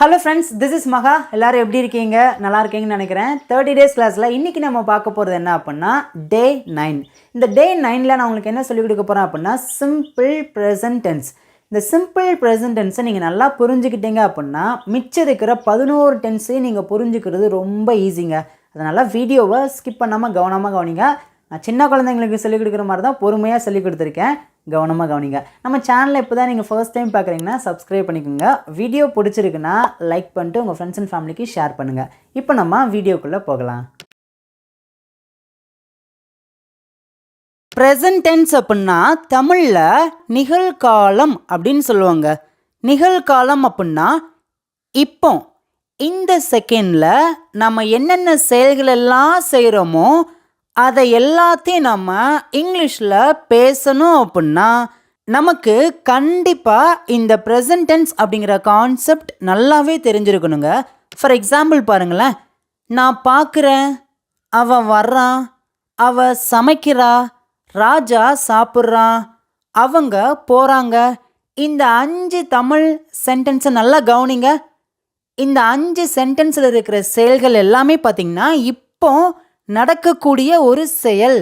Hello friends, this is மகா. எல்லோரும் எப்படி இருக்கீங்க? நல்லா இருக்கீங்கன்னு நினைக்கிறேன். 30 டேஸ் கிளாஸில் இன்றைக்கி நம்ம பார்க்க போகிறது என்ன அப்படின்னா டே 9. இந்த டே 9ல் நான் உங்களுக்கு என்ன சொல்லிக் கொடுக்க போகிறேன் அப்படின்னா சிம்பிள் ப்ரெசன்ட் டென்ஸ். இந்த சிம்பிள் ப்ரெசன்ட் டென்ஸை நீங்கள் நல்லா புரிஞ்சுக்கிட்டீங்க அப்படின்னா மிச்சம் இருக்கிற 11 டென்ஸையும் நீங்கள் புரிஞ்சுக்கிறது ரொம்ப ஈஸிங்க. அதனால் வீடியோவை ஸ்கிப் பண்ணாமல் கவனமாக கவனிங்க. நான் சின்ன குழந்தைங்களுக்கு சொல்லிக் கொடுக்குற மாதிரி தான் பொறுமையாக சொல்லிக் கொடுத்துருக்கேன். கவனமாக கவனிங்க. நம்ம சேனலில் இப்போ தான் நீங்கள் ஃபர்ஸ்ட் டைம் பார்க்குறீங்கன்னா சப்ஸ்கிரைப் பண்ணிக்கோங்க. வீடியோ பிடிச்சிருக்குன்னா லைக் பண்ணிட்டு உங்கள் ஃப்ரெண்ட்ஸ் அண்ட் ஃபேமிலிக்கு ஷேர் பண்ணுங்கள். இப்போ நம்ம வீடியோக்குள்ளே போகலாம். ப்ரெசன்ட் டென்ஸ் அப்படின்னா தமிழில் நிகழ்காலம் அப்படின்னு சொல்லுவாங்க. நிகழ்காலம் அப்படின்னா இப்போ இந்த செகண்டில் நம்ம என்னென்ன செயல்களெல்லாம் செய்கிறோமோ அதை எல்லாத்தையும் நம்ம இங்கிலீஷில் பேசணும் அப்படின்னா நமக்கு கண்டிப்பாக இந்த ப்ரெசன்ட் டென்ஸ் அப்படிங்கிற கான்செப்ட் நல்லாவே தெரிஞ்சிருக்கணுங்க. ஃபார் எக்ஸாம்பிள் பாருங்களேன், நான் பார்க்குறேன், அவன் வர்றான், அவ சமைக்கிறா, ராஜா சாப்பிட்றான், அவங்க போகிறாங்க. இந்த 5 தமிழ் சென்டென்ஸை நல்லா கவனிங்க. இந்த 5 சென்டென்ஸில் இருக்கிற செயல்கள் எல்லாமே பார்த்திங்கன்னா இப்போ நடக்கக்கூடிய ஒரு செயல்.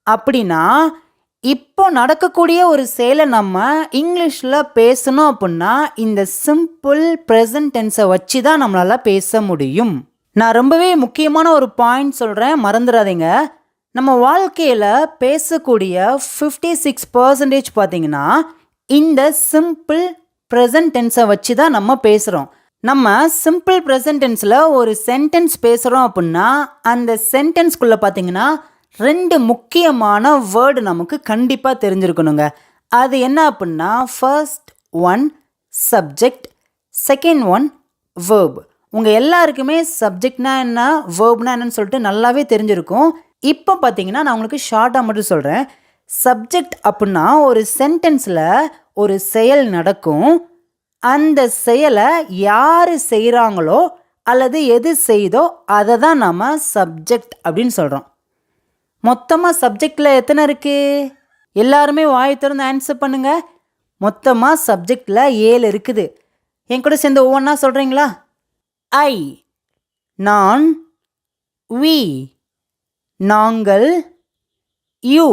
அப்படின்னா இப்போ நடக்கக்கூடிய ஒரு செயலை நம்ம இங்கிலீஷில் பேசணும் அப்படின்னா இந்த சிம்பிள் ப்ரெசன்ட் டென்ஸை வச்சு தான் நம்மளால் பேச முடியும். நான் ரொம்பவே முக்கியமான ஒரு பாயிண்ட் சொல்கிறேன், மறந்துடாதீங்க. நம்ம வாழ்க்கையில் பேசக்கூடிய 56% பார்த்திங்கன்னா இந்த சிம்பிள் ப்ரெசன்ட் டென்ஸை வச்சு தான் நம்ம பேசுகிறோம். நம்ம சிம்பிள் ப்ரெசன்ட் டென்ஸில் ஒரு சென்டென்ஸ் பேசுகிறோம் அப்படின்னா அந்த சென்டென்ஸ்குள்ளே பார்த்தீங்கன்னா 2 முக்கியமான வேர்டு நமக்கு கண்டிப்பாக தெரிஞ்சிருக்கணுங்க. அது என்ன அப்படின்னா first one subject, second one verb. உங்கள் எல்லாருக்குமே சப்ஜெக்ட்னா என்ன, வேர்ப்னா என்னன்னு சொல்லிட்டு நல்லாவே தெரிஞ்சிருக்கும். இப்போ பார்த்தீங்கன்னா நான் உங்களுக்கு ஷார்ட்டாக மட்டும் சொல்கிறேன். சப்ஜெக்ட் அப்படின்னா ஒரு சென்டென்ஸில் ஒரு செயல் நடக்கும். அந்த செயலை யார் செய்கிறாங்களோ அல்லது எது செய்தோ அதை தான் நம்ம சப்ஜெக்ட் அப்படின்னு சொல்கிறோம். மொத்தமாக சப்ஜெக்டில் எத்தனை இருக்குது? எல்லாருமே வாய் திறந்து ஆன்சர் பண்ணுங்கள். மொத்தமாக சப்ஜெக்டில் 7 இருக்குது. என் கூட சேர்ந்து ஒவ்வொன்றா சொல்கிறீங்களா? ஐ, நான், வி, நாங்கள், யூ.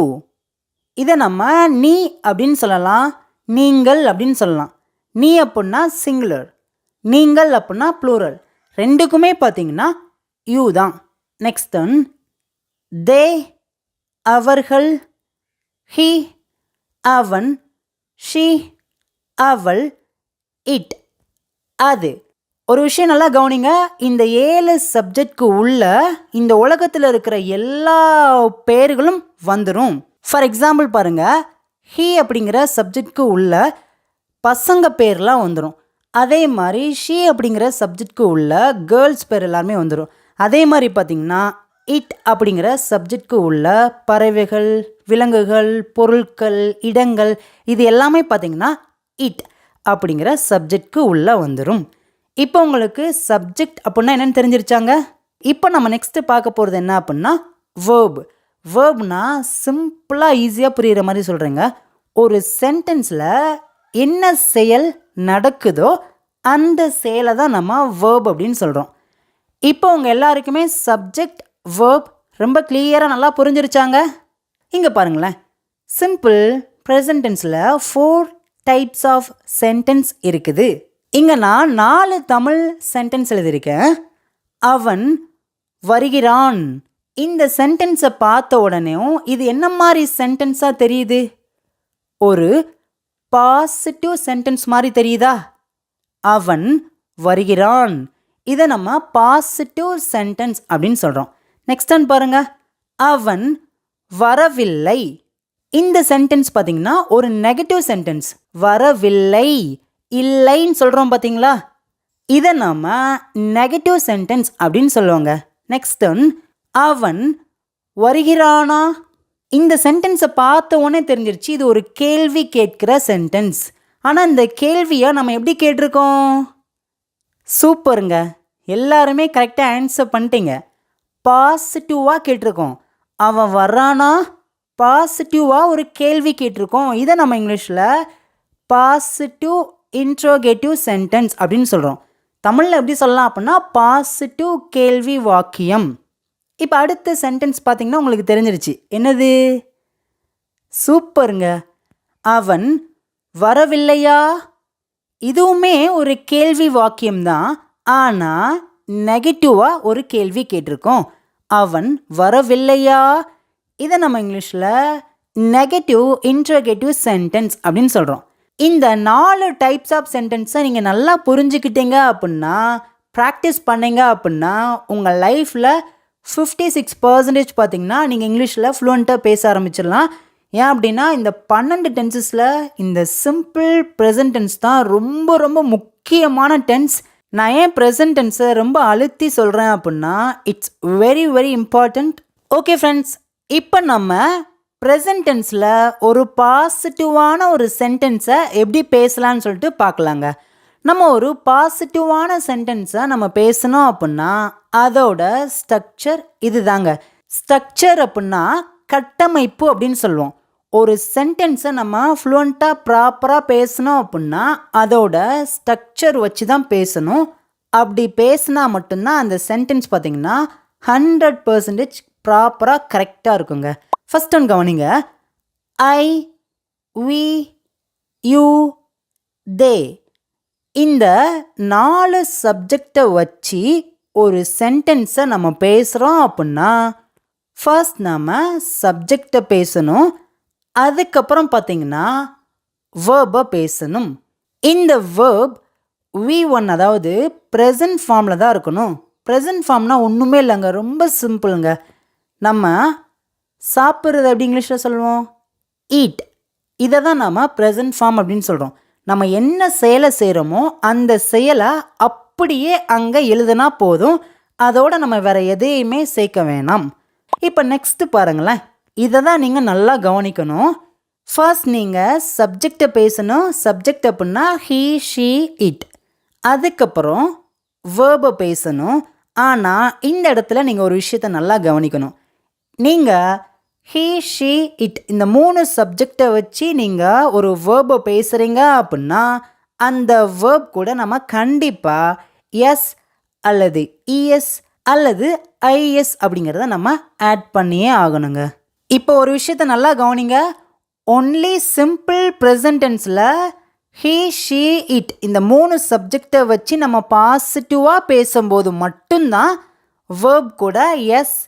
இதை நம்ம நீ அப்படின்னு சொல்லலாம், நீங்கள் அப்படின்னு சொல்லலாம். நீ அப்படின்னா சிங்குலர், நீங்கள் அப்படின்னா ப்ளூரல். ரெண்டுக்குமே பார்த்தீங்கன்னா யூ தான். நெக்ஸ்ட் ஒன் தே, அவர்கள், ஹி, அவன், ஷி, அவள், இட், அது. ஒரு விஷயம் நல்லா கவனிங்க. இந்த 7 சப்ஜெக்ட்க்கு உள்ள இந்த உலகத்தில் இருக்கிற எல்லா பேர்களும் வந்துடும். ஃபார் எக்ஸாம்பிள் பாருங்கள், ஹி அப்படிங்கிற சப்ஜெக்ட்க்கு உள்ள பசங்க பேர்லாம் வந்துடும். அதே மாதிரி ஷீ அப்படிங்கிற சப்ஜெக்ட்க்கு உள்ள கேர்ள்ஸ் பேர் எல்லாருமே வந்துடும். அதே மாதிரி பார்த்திங்கன்னா இட் அப்படிங்கிற சப்ஜெக்ட்க்கு உள்ள பறவைகள், விலங்குகள், பொருட்கள், இடங்கள், இது எல்லாமே பார்த்திங்கன்னா இட் அப்படிங்கிற சப்ஜெக்ட்க்கு உள்ளே வந்துடும். இப்போ உங்களுக்கு சப்ஜெக்ட் அப்படின்னா என்னென்னு தெரிஞ்சிருச்சாங்க. இப்போ நம்ம நெக்ஸ்ட்டு பார்க்க போகிறது என்ன அப்படின்னா வேர்ப். வேர்ப்னா சிம்பிளாக ஈஸியாக புரிகிற மாதிரி சொல்கிறேங்க. ஒரு சென்டென்ஸில் என்ன செயல் நடக்குதோ அந்த செயலை தான் நம்ம வேர்ப் அப்படின்னு சொல்கிறோம். இப்போ உங்கள் எல்லாருக்குமே சப்ஜெக்ட் வேர்ப் ரொம்ப கிளியராக நல்லா புரிஞ்சிருச்சாங்க. இங்கே பாருங்களேன், சிம்பிள் ப்ரெசன்ட் டென்ஸில் 4 டைப்ஸ் ஆஃப் சென்டென்ஸ் இருக்குது. இங்கே நான் 4 தமிழ் சென்டென்ஸ் எழுதியிருக்கேன். அவன் வருகிறான். இந்த சென்டென்ஸை பார்த்த உடனே இது என்ன மாதிரி சென்டென்ஸாக தெரியுது? ஒரு பாசிட்டிவ் சென்டென்ஸ் மாதிரி தெரியுதா? அவன் வருகிறான், இதை நம்ம பாசிட்டிவ் சென்டென்ஸ் அப்படின்னு சொல்கிறோம். நெக்ஸ்ட் ஒன் பாருங்க, அவன் வரவில்லை. இந்த சென்டென்ஸ் பார்த்தீங்கன்னா ஒரு நெகட்டிவ் சென்டென்ஸ். வரவில்லை, இல்லைன்னு சொல்கிறோம் பார்த்தீங்களா? இதை நம்ம நெகட்டிவ் சென்டென்ஸ் அப்படின்னு சொல்லுவாங்க. நெக்ஸ்ட் ஒன், அவன் வருகிறானா. இந்த சென்டென்ஸை பார்த்த உடனே தெரிஞ்சிருச்சு இது ஒரு கேள்வி கேட்கிற சென்டென்ஸ். ஆனால் இந்த கேள்வியை நம்ம எப்படி கேட்டிருக்கோம்? சூப்பருங்க, எல்லாருமே கரெக்டாக ஆன்சர் பண்ணிட்டீங்க. பாசிட்டிவாக கேட்டிருக்கோம். அவன் வர்றானா, பாசிட்டிவாக ஒரு கேள்வி கேட்டிருக்கோம். இதை நம்ம இங்கிலீஷில் பாசிட்டிவ் இன்ட்ரோகேட்டிவ் சென்டென்ஸ் அப்படின்னு சொல்கிறோம். தமிழில் எப்படி சொல்லலாம் அப்படின்னா பாசிட்டிவ் கேள்வி வாக்கியம். இப்போ அடுத்த சென்டென்ஸ் பார்த்தீங்கன்னா உங்களுக்கு தெரிஞ்சிருச்சு. என்னது? சூப்பருங்க. அவன் வரவில்லையா? இதுவுமே ஒரு கேள்வி வாக்கியம்தான். ஆனால் நெகட்டிவாக ஒரு கேள்வி கேட்டிருக்கோம். அவன் வரவில்லையா? இதை நம்ம இங்கிலீஷில் நெகட்டிவ் இன்ட்ரோகேட்டிவ் சென்டென்ஸ் அப்படின்னு சொல்கிறோம். இந்த 4 டைப்ஸ் ஆஃப் சென்டென்ஸை நீங்கள் நல்லா புரிஞ்சுக்கிட்டீங்க அப்படின்னா, ப்ராக்டிஸ் பண்ணீங்க அப்படின்னா, உங்கள் லைஃப்பில் 56% பார்த்தீங்கன்னா நீங்கள் இங்கிலீஷில் ஃப்ளூவெண்ட்டாக பேச ஆரம்பிச்சிடலாம். ஏன் அப்படின்னா இந்த 12 டென்சஸில் இந்த சிம்பிள் ப்ரெசன்ட் டென்ஸ் தான் ரொம்ப ரொம்ப முக்கியமான டென்ஸ். நான் ஏன் ப்ரெசன்ட் டென்ஸை ரொம்ப அழுத்தி சொல்கிறேன் அப்படின்னா, it's very very important. Okay friends, இப்போ நம்ம ப்ரெசன்ட் டென்ஸில் ஒரு பாசிட்டிவான ஒரு சென்டென்ஸை எப்படி பேசலான்னு சொல்லிட்டு பார்க்கலாங்க. நம்ம ஒரு பாசிட்டிவான சென்டென்ஸை நம்ம பேசணும் அப்படின்னா அதோட ஸ்ட்ரக்சர் இது தாங்க. ஸ்ட்ரக்சர் அப்படின்னா கட்டமைப்பு அப்படின்னு சொல்லுவோம். ஒரு சென்டென்ஸை நம்ம ஃப்ளூவெண்ட்டாக ப்ராப்பராக பேசணும் அப்படின்னா அதோட ஸ்ட்ரக்சர் வச்சு தான் பேசணும். அப்படி பேசினா மட்டும்தான் அந்த சென்டென்ஸ் பார்த்திங்கன்னா 100% ப்ராப்பராக கரெக்டாக இருக்குங்க. ஃபர்ஸ்ட் ஒன் கவனிங்க. ஐ, வி, யூ, தே இந்த 4 சப்ஜெக்டை வச்சு ஒரு சென்டென்ஸை நம்ம பேசுகிறோம் அப்படின்னா ஃபர்ஸ்ட் நம்ம சப்ஜெக்டை பேசணும். அதுக்கப்புறம் பார்த்திங்கன்னா வேர்பை பேசணும். இந்த வேர்ப் V1 அதாவது ப்ரெசன்ட் ஃபார்மில் தான் இருக்கணும். ப்ரெசன்ட் ஃபார்ம்னா ஒன்றுமே இல்லைங்க, ரொம்ப சிம்பிளுங்க. நம்ம சாப்பிட்றது எப்படி இங்கிலீஷில் சொல்லுவோம்? ஈட். இதை தான் நம்ம ப்ரெசன்ட் ஃபார்ம் அப்படின்னு சொல்கிறோம். நம்ம என்ன செயலை செய்கிறோமோ அந்த செயலை அப்படியே அங்கே எழுதுனா போதும். அதோடு நம்ம வேறு எதையுமே சேர்க்க வேணாம். இப்போ நெக்ஸ்ட்டு பாருங்களேன். இதை தான் நீங்கள் நல்லா கவனிக்கணும். ஃபர்ஸ்ட் நீங்கள் சப்ஜெக்டை பேசணும். சப்ஜெக்ட் அப்படின்னா ஹீ, ஷீ, இட். அதுக்கப்புறம் வேர்பை பேசணும். ஆனால் இந்த இடத்துல நீங்கள் ஒரு விஷயத்தை நல்லா கவனிக்கணும். நீங்கள் ஹீ, ஷீ, இட் இந்த 3 சப்ஜெக்டை வச்சு நீங்கள் ஒரு வேர்பை பேசுகிறீங்க அப்படின்னா அந்த வேர்ப் கூட நம்ம கண்டிப்பாக எஸ் அல்லது இஎஸ் அல்லது ஐஎஸ் அப்படிங்கிறத நம்ம ஆட் பண்ணியே ஆகணுங்க. இப்போ ஒரு விஷயத்தை நல்லா கவனிங்க. ஒன்லி சிம்பிள் ப்ரெசன்ட் டென்ஸில் ஹீ, ஷீ, இட் இந்த 3 சப்ஜெக்டை வச்சு நம்ம பாசிட்டிவாக பேசும்போது மட்டும்தான் வேர்ப் கூட எஸ்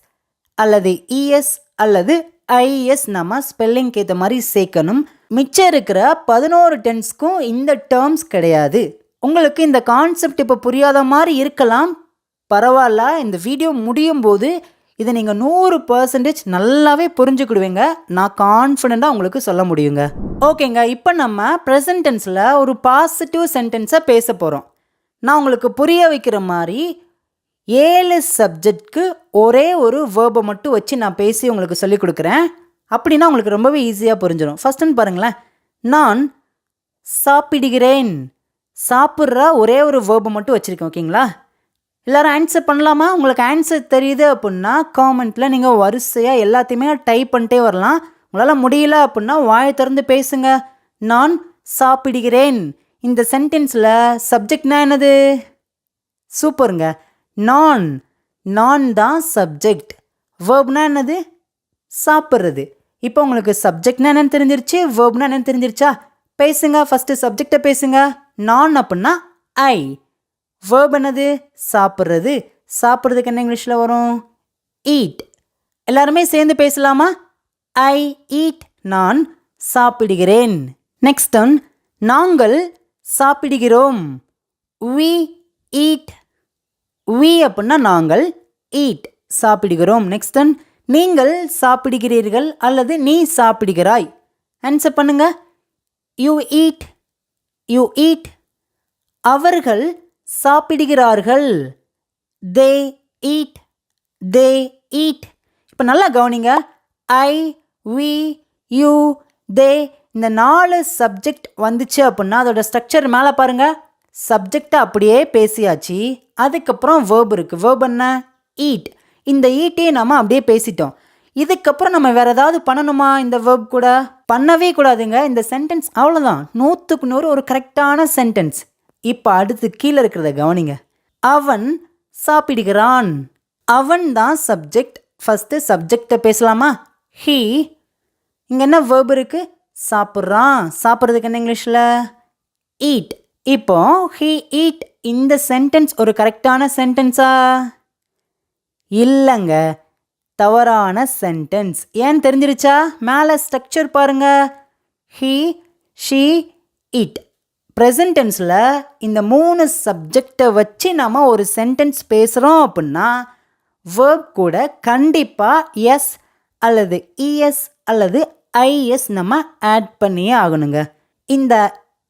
அல்லது இஎஸ் அல்லது ஐஎஸ் நம்ம ஸ்பெல்லிங்க்கு ஏற்ற மாதிரி சேர்க்கணும். மிச்சம் இருக்கிற 11 டென்ஸ்க்கும் இந்த டேர்ம்ஸ் கிடையாது. உங்களுக்கு இந்த கான்செப்ட் இப்போ புரியாத மாதிரி இருக்கலாம், பரவாயில்ல. இந்த வீடியோ முடியும் போது இதை நீங்கள் 100% நல்லாவே புரிஞ்சுக்கிடுவீங்க. நான் கான்ஃபிடெண்ட்டாக உங்களுக்கு சொல்ல முடியுங்க. ஓகேங்க, இப்போ நம்ம ப்ரெசன்ட் டென்ஸில் ஒரு பாசிட்டிவ் சென்டென்ஸை பேச போகிறோம். நான் உங்களுக்கு புரிய வைக்கிற மாதிரி 7 சப்ஜெக்ட்க்கு ஒரே ஒரு வேர்பை மட்டும் வச்சு நான் பேசி உங்களுக்கு சொல்லிக் கொடுக்குறேன். அப்படின்னா உங்களுக்கு ரொம்பவே ஈஸியாக புரிஞ்சிடும். ஃபர்ஸ்ட்டுன்னு பாருங்களேன். நான் சாப்பிடுகிறேன். சாப்பிட்ற ஒரே ஒரு வேர்பை மட்டும் வச்சுருக்கேன். ஓகேங்களா? எல்லோரும் ஆன்சர் பண்ணலாமா? உங்களுக்கு ஆன்சர் தெரியுது அப்படின்னா காமெண்ட்டில் நீங்கள் வரிசையாக எல்லாத்தையுமே டைப் பண்ணிட்டே வரலாம். உங்களால் முடியல அப்படின்னா வாயை திறந்து பேசுங்க. நான் சாப்பிடுகிறேன். இந்த சென்டென்ஸில் சப்ஜெக்ட்னா என்னது? சூப்பருங்க. நான். நான் தான் சப்ஜெக்ட். வேர்ப்னா என்னது? சாப்பிட்றது. இப்போ உங்களுக்கு சப்ஜெக்ட்னா என்னன்னு தெரிஞ்சிருச்சு, வேர்ப்னா என்னன்னு தெரிஞ்சிருச்சா? பேசுங்க. ஃபஸ்ட்டு சப்ஜெக்டை பேசுங்க. நான் அப்படின்னா ஐ. வேர்ப் என்னது? சாப்பிட்றது. சாப்பிட்றதுக்கு என்ன இங்கிலீஷில் வரும்? ஈட். எல்லாருமே சேர்ந்து பேசலாமா? I eat. நான் சாப்பிடுகிறேன். Next one. நாங்கள் சாப்பிடுகிறோம். We eat. வி அப்படின்னா நாங்கள், ஈட் சாப்பிடுகிறோம். Next one. நீங்கள் சாப்பிடுகிறீர்கள் அல்லது நீ சாப்பிடுகிறாய். ஆன்சர் பண்ணுங்க. You eat. You eat. அவர்கள் சாப்பிடுகிறார்கள். They eat. They eat. இப்போ நல்லா கவனிங்க. ஐ, வி, யூ, தே இந்த 4 சப்ஜெக்ட் வந்துச்சு அப்படின்னா அதோட ஸ்ட்ரக்சர் மேலே பாருங்கள். சப்ஜெக்டை அப்படியே பேசியாச்சு. அதுக்கப்புறம் வேர்ப் இருக்குது. வேர்ப் என்ன? ஈட். இந்த ஈட்டே நம்ம அப்படியே பேசிட்டோம். இதுக்கப்புறம் நம்ம வேறு ஏதாவது பண்ணணுமா? இந்த வேர்ப் கூட பண்ணவே கூடாதுங்க. இந்த சென்டென்ஸ் அவ்வளோதான். 100க்கு 100 ஒரு கரெக்டான சென்டென்ஸ். இப்போ அடுத்து கீழே இருக்கிறத கவனிங்க. அவன் சாப்பிடுகிறான். அவன் தான் சப்ஜெக்ட். ஃபஸ்ட்டு சப்ஜெக்டை பேசலாமா? ஹீ. இங்கே என்ன வேர்ப் இருக்கு? சாப்பிட்றான். சாப்பிட்றதுக்கு என்ன இங்கிலீஷில்? ஈட். இப்போ ஹீ ஈட் இந்த சென்டென்ஸ் ஒரு கரெக்டான சென்டென்ஸா? இல்லைங்க, தவறான சென்டென்ஸ். ஏன் தெரிஞ்சிருச்சா? மேலே ஸ்ட்ரக்சர் பாருங்க. He, she, it. ப்ரெசன்ட் டென்ஸில் இந்த 3 சப்ஜெக்டை வச்சு நம்ம ஒரு சென்டென்ஸ் பேசுகிறோம் அப்படின்னா வேர்ப் கூட கண்டிப்பாக எஸ் அல்லது இஎஸ் அல்லது ஐஎஸ் நம்ம ஆட் பண்ணியே ஆகணுங்க. இந்த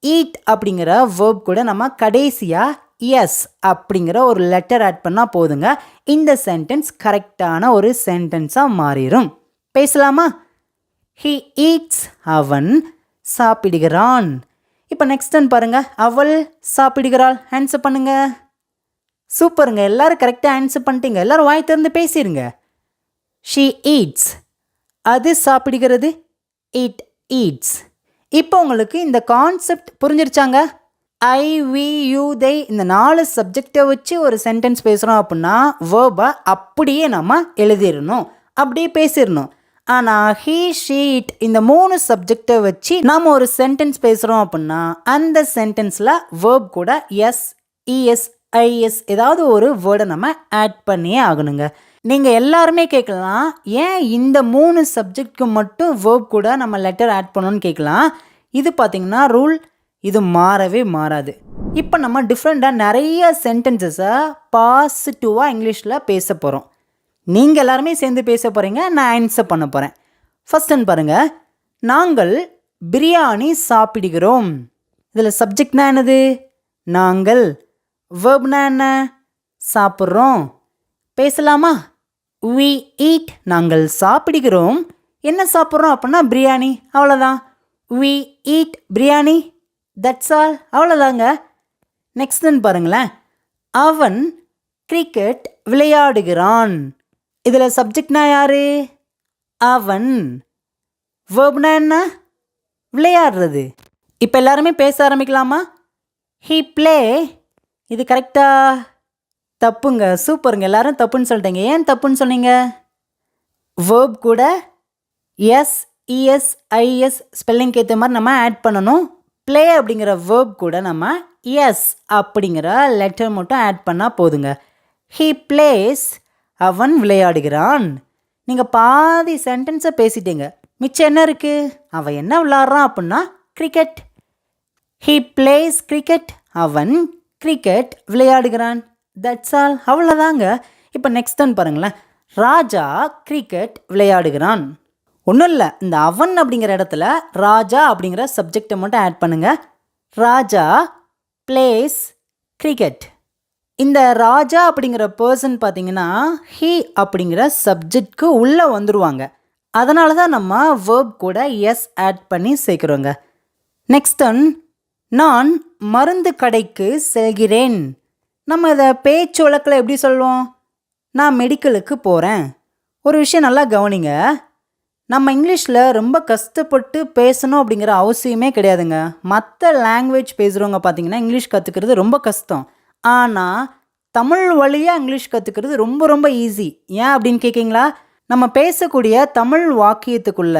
ஈட் அப்படிங்கிற வேர்ப் கூட நம்ம கடைசியாக எஸ் அப்படிங்கிற ஒரு லெட்டர் ஆட் பண்ணால் போதுங்க. இந்த சென்டென்ஸ் கரெக்டான ஒரு சென்டென்ஸாக மாறிடும். பேசலாமா? He eats. அவன் சாப்பிடுகிறான். இப்போ நெக்ஸ்ட் ஒன் பாருங்க. அவள் சாப்பிடுகிறாள். ஆன்சர் பண்ணுங்க. சூப்பருங்க, எல்லாரும் கரெக்டாக ஆன்சர் பண்ணிட்டீங்க. எல்லாரும் வாய் திறந்து பேசிடுங்க. She eats. அது சாப்பிடுகிறது. It eats. இப்போ உங்களுக்கு இந்த கான்செப்ட் புரிஞ்சிருச்சாங்க? ஐ, வி, யூ, தே இந்த 4 சப்ஜெக்டை வச்சு ஒரு சென்டென்ஸ் பேசுகிறோம் அப்படின்னா வேர்பை அப்படியே நம்ம எழுதிடணும், அப்படியே பேசிடணும். ஆனால் ஹீ, ஷீ, இட் இந்த 3 சப்ஜெக்டை வச்சு நாம் ஒரு சென்டென்ஸ் பேசுகிறோம் அப்படின்னா அந்த சென்டென்ஸில் வேர்ப் கூட எஸ், இஎஸ், ஐஎஸ் ஏதாவது ஒரு வேர்டை நம்ம ஆட் பண்ணியே ஆகணுங்க. நீங்கள் எல்லாருமே கேட்கலாம், ஏன் இந்த 3 சப்ஜெக்ட்க்கு மட்டும் வேர்ப் கூட நம்ம லெட்டர் ஆட் பண்ணணும்னு கேட்கலாம். இது பார்த்திங்கன்னா ரூல், இது மாறவே மாறாது. இப்போ நம்ம டிஃப்ரெண்ட்டாக நிறைய சென்டென்சஸை பாசிட்டிவாக இங்கிலீஷில் பேச போகிறோம். நீங்கள் எல்லாருமே சேர்ந்து பேச போகிறீங்க, நான் ஆன்சர் பண்ண போகிறேன். ஃபர்ஸ்ட் ஒன் பாருங்கள். நாங்கள் பிரியாணி சாப்பிடுகிறோம். இதில் சப்ஜெக்ட்னா என்னது? நாங்கள். வேர்ப்னா என்ன? சாப்பிட்றோம். பேசலாமா? we eat. நாங்கள் சாப்பிடுகிறோம். என்ன சாப்பிட்றோம் அப்படின்னா பிரியாணி. அவ்வளோதான். we eat biryani. That's all. அவ்வளோதாங்க. நெக்ஸ்ட் ஒன் பாருங்களேன். அவன் கிரிக்கெட் விளையாடுகிறான். இதில் சப்ஜெக்ட்னா யாரு? அவன். வேர்ப்னா என்ன? விளையாடுறது. இப்போ எல்லாருமே பேச ஆரம்பிக்கலாமா? He play. இது கரெக்டா? தப்புங்க. சூப்பருங்க, எல்லாரும் தப்புன்னு சொல்லிட்டீங்க. ஏன் தப்புன்னு சொன்னீங்க? வேர்ப் கூட எஸ், இஎஸ், ஐஎஸ் ஸ்பெல்லிங்க்கு ஏற்ற மாதிரி நம்ம ஆட் பண்ணணும். ப்ளே அப்படிங்கிற வேர்ப் கூட நம்ம எஸ் அப்படிங்கிற லெட்டர் மட்டும் ஆட் பண்ணால் போதுங்க. He plays. அவன் விளையாடுகிறான். நீங்கள் பாதி சென்டென்ஸை பேசிட்டீங்க. மிச்சம் என்ன இருக்குது? அவன் என்ன விளையாடுறான் அப்படின்னா கிரிக்கெட். He plays cricket. அவன் கிரிக்கெட் விளையாடுகிறான். That's all. அவ்வளோதாங்க. இப்போ நெக்ஸ்ட் ஒன் பாருங்களேன். ராஜா கிரிக்கெட் விளையாடுகிறான். ஒன்றும் இல்லை, இந்த அவன் அப்படிங்கிற இடத்துல ராஜா அப்படிங்கிற சப்ஜெக்டை மட்டும் ஆட் பண்ணுங்கள். ராஜா பிளேஸ் கிரிக்கெட். இந்த ராஜா அப்படிங்கிற பர்சன் பார்த்தீங்கன்னா ஹீ அப்படிங்கிற சப்ஜெக்ட்க்கு உள்ளே வந்துடுவாங்க. அதனால தான் நம்ம வேர்ப் கூட எஸ் ஆட் பண்ணி சேர்க்குறோங்க. Next one. நான் மருந்து கடைக்கு செல்கிறேன். நம்ம இதை பேச்சு வழக்கில் எப்படி சொல்லுவோம்? நான் மெடிக்கலுக்கு போகிறேன். ஒரு விஷயம் நல்லா கவனிங்க. நம்ம இங்கிலீஷில் ரொம்ப கஷ்டப்பட்டு பேசணும் அப்படிங்கிற அவசியமே கிடையாதுங்க. மற்ற லாங்குவேஜ் பேசுகிறவங்க பார்த்தீங்கன்னா இங்கிலீஷ் கற்றுக்கிறது ரொம்ப கஷ்டம். ஆனால் தமிழ் வழியாக இங்கிலீஷ் கற்றுக்கிறது ரொம்ப ரொம்ப ஈஸி. ஏன் அப்படின்னு கேட்குங்களா? நம்ம பேசக்கூடிய தமிழ் வாக்கியத்துக்குள்ள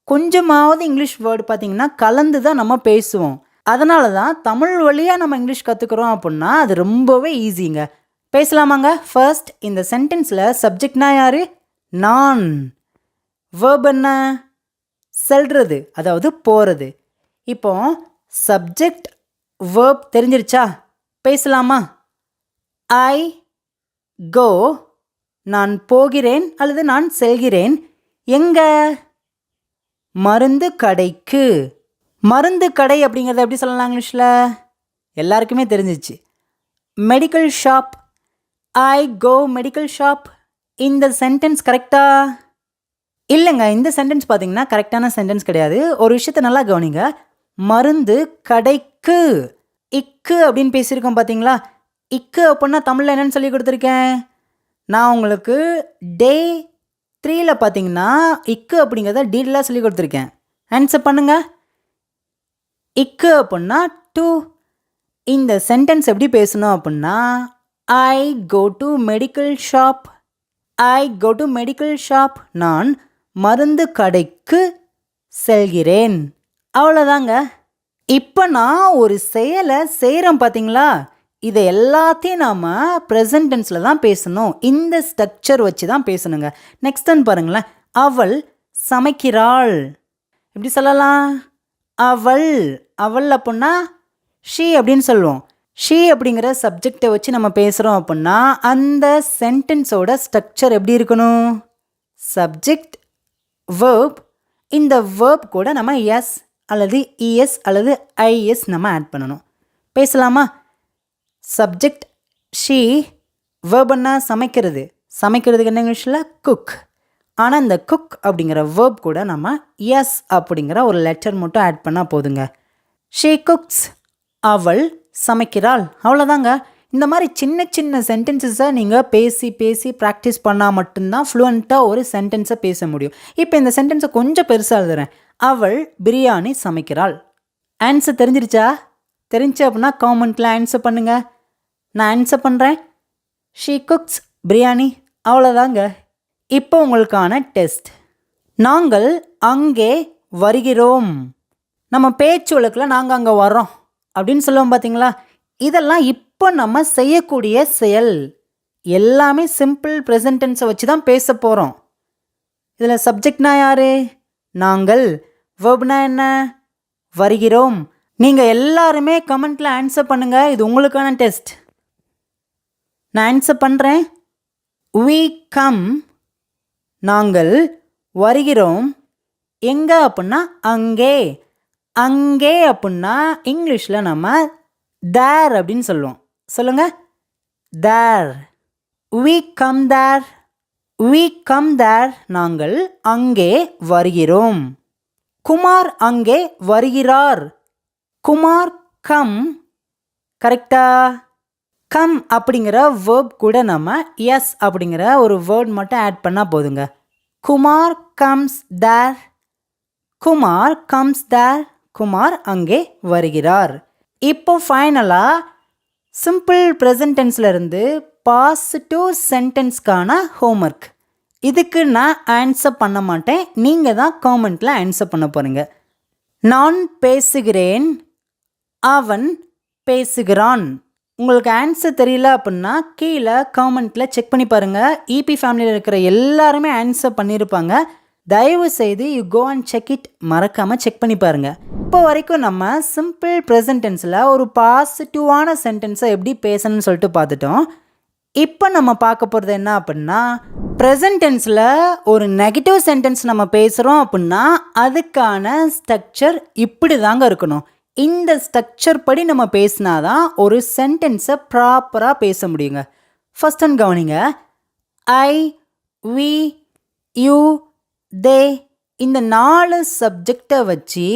கொஞ்சமாவது இங்கிலீஷ் வேர்டு பார்த்திங்கன்னா கலந்து தான் நம்ம பேசுவோம். அதனால தான் தமிழ் வழியாக நம்ம இங்கிலீஷ் கற்றுக்குறோம் அப்படின்னா அது ரொம்பவே ஈஸிங்க. பேசலாமாங்க? ஃபர்ஸ்ட், இந்த சென்டென்ஸில் சப்ஜெக்ட்னா யார்? நான். வேர்ப் என்ன? செல்றது, அதாவது போகிறது. இப்போ சப்ஜெக்ட் வேர்ப் தெரிஞ்சிருச்சா? பேசலாமா? ஐ கோ. நான் போகிறேன் அல்லது நான் செல்கிறேன். எங்க? மருந்து கடைக்கு. மருந்து கடை அப்படிங்கிறத எப்படி சொல்லலாம் இங்கிலீஷில்? எல்லாருக்குமே தெரிஞ்சிச்சு. Medical shop. I go medical shop. இந்த சென்டென்ஸ் கரெக்டா? இல்லைங்க, இந்த சென்டென்ஸ் பார்த்தீங்கன்னா கரெக்டான சென்டென்ஸ் கிடையாது. ஒரு விஷயத்தை நல்லா கவனிங்க. மருந்து கடைக்கு. இக்கு அப்படின்னு பேசியிருக்கோம் பார்த்தீங்களா? இக்கு அப்படின்னா தமிழில் என்னென்னு சொல்லி கொடுத்துருக்கேன். நான் உங்களுக்கு டே 3ல் பார்த்தீங்கன்னா இக்கு அப்படிங்கிறத டீட்டெயிலாக சொல்லி கொடுத்துருக்கேன். ஆன்சர் பண்ணுங்க. இக்கு அப்படின்னா டூ. இந்த சென்டென்ஸ் எப்படி பேசணும் அப்படின்னா I go to medical shop. I go to medical shop. நான் மருந்து கடைக்கு செல்கிறேன். அவ்வளோதாங்க. இப்போ நான் ஒரு செயலை செய்கிறேன் பார்த்தீங்களா, இதை எல்லாத்தையும் நாம் ப்ரெசன்ட் டென்ஸில் தான் பேசணும். இந்த ஸ்ட்ரக்சர் வச்சு தான் பேசணுங்க. நெக்ஸ்ட் டைம் பாருங்களேன். அவள் சமைக்கிறாள். எப்படி சொல்லலாம்? அவள். அவள் அப்படின்னா ஷீ அப்படின்னு சொல்லுவோம். ஷீ அப்படிங்கிற சப்ஜெக்டை வச்சு நம்ம பேசுகிறோம் அப்படின்னா அந்த சென்டென்ஸோட ஸ்ட்ரக்சர் எப்படி இருக்கணும்? Subject, verb. இந்த வேர்ப் கூட நம்ம எஸ் அல்லது இஎஸ் அல்லது ஐஎஸ் நம்ம ஆட் பண்ணணும். பேசலாமா? சப்ஜெக்ட் ஷீ, வேர்பன்னா சமைக்கிறது. சமைக்கிறதுக்கு என்ன இங்கிலீஷில்? குக். ஆனால் இந்த குக் அப்படிங்கிற வேர்ப் கூட நம்ம எஸ் அப்படிங்கிற ஒரு லெட்டர் மட்டும் ஆட் பண்ணால் போதுங்க. She cooks. அவள் சமைக்கிறாள். அவ்வளோதாங்க. இந்த மாதிரி சின்ன சின்ன சென்டென்சஸை நீங்கள் பேசி பேசி ப்ராக்டிஸ் பண்ணால் மட்டும்தான் ஃப்ளூயண்ட்டாக ஒரு சென்டென்ஸை பேச முடியும். இப்போ இந்த சென்டென்ஸை கொஞ்சம் பெருசாக எழுதுறேன். அவள் பிரியாணி சமைக்கிறாள். ஆன்சர் தெரிஞ்சிருச்சா? தெரிஞ்சு அப்படின்னா காமெண்ட்டில் ஆன்சர் பண்ணுங்கள். நான் ஆன்சர் பண்ணுறேன். She cooks biryani. அவ்வளோதாங்க. இப்போ உங்களுக்கான டெஸ்ட். நாங்கள் அங்கே வருகிறோம். நம்ம பேச்சு வழக்கில் நாங்கள் அங்கே வர்றோம் அப்படின்னு சொல்லுவோம் பார்த்தீங்களா? இதெல்லாம் இப்போ நம்ம செய்யக்கூடிய செயல். எல்லாமே சிம்பிள் ப்ரெசன்ட் டென்ஸை வச்சு தான் பேச போகிறோம். இதில் சப்ஜெக்ட்னா யார்? நாங்கள். வேர்ப்னா என்ன? வருகிறோம். நீங்கள் எல்லாருமே கமெண்ட்டில் ஆன்சர் பண்ணுங்கள். இது உங்களுக்கான டெஸ்ட். நான் ஆன்சர் பண்ணுறேன். we come. நாங்கள் வருகிறோம். எங்கே அப்படின்னா அங்கே. அங்கே அப்படின்னா இங்கிலீஷில் நம்ம தேர் அப்படின்னு சொல்லுவோம். சொல்லுங்கள். தேர். we come there. we come there. நாங்கள் அங்கே வருகிறோம். குமார் அங்கே வருகிறார். குமார் கம். கரெக்டா? கம் அப்படிங்கிற வேர்ப் கூட நம்ம எஸ் அப்படிங்கிற ஒரு வேர்ட் மட்டும் ஆட் பண்ணால் போதுங்க. Kumar comes there. Kumar comes there. Kumar அங்கே வருகிறார். இப்போ ஃபைனலாக சிம்பிள் ப்ரெசன்ட் டென்ஸில் இருந்து பாசிட்டிவ் சென்டென்ஸ்க்கான ஹோம்ஒர்க். இதுக்கு நான் ஆன்சர் பண்ண மாட்டேன். நீங்கள் தான் காமெண்ட்டில் ஆன்சர் பண்ண போகிறீங்க. நான் பேசுகிறேன். அவன் பேசுகிறான். உங்களுக்கு ஆன்சர் தெரியல அப்படின்னா கீழே காமெண்ட்டில் செக் பண்ணி பாருங்கள். இபி ஃபேமிலியில் இருக்கிற எல்லாருமே ஆன்சர் பண்ணியிருப்பாங்க. தயவு செய்து you go and check it. மறக்காமல் செக் பண்ணி பாருங்கள். இப்போ வரைக்கும் நம்ம சிம்பிள் ப்ரெசன்ட் டென்ஸில் ஒரு பாசிட்டிவான சென்டென்ஸை எப்படி பேசணும்னு சொல்லிட்டு பார்த்துட்டோம். இப்போ நம்ம பார்க்க போகிறது என்ன அப்படின்னா, ப்ரெசன்ட் டென்ஸில் ஒரு நெகட்டிவ் சென்டென்ஸ் நம்ம பேசுகிறோம் அப்படின்னா அதுக்கான ஸ்ட்ரக்சர் இப்படி தாங்க இருக்கணும். இந்த ஸ்ட்ரக்சர் படி நம்ம பேசினாதான் ஒரு சென்டென்ஸை ப்ராப்பராக பேச முடியுங்க. ஃபர்ஸ்ட் ஒன் கவனிங்க. ஐ, வி, யூ, தே இந்த 4 சப்ஜெக்டை வச்சு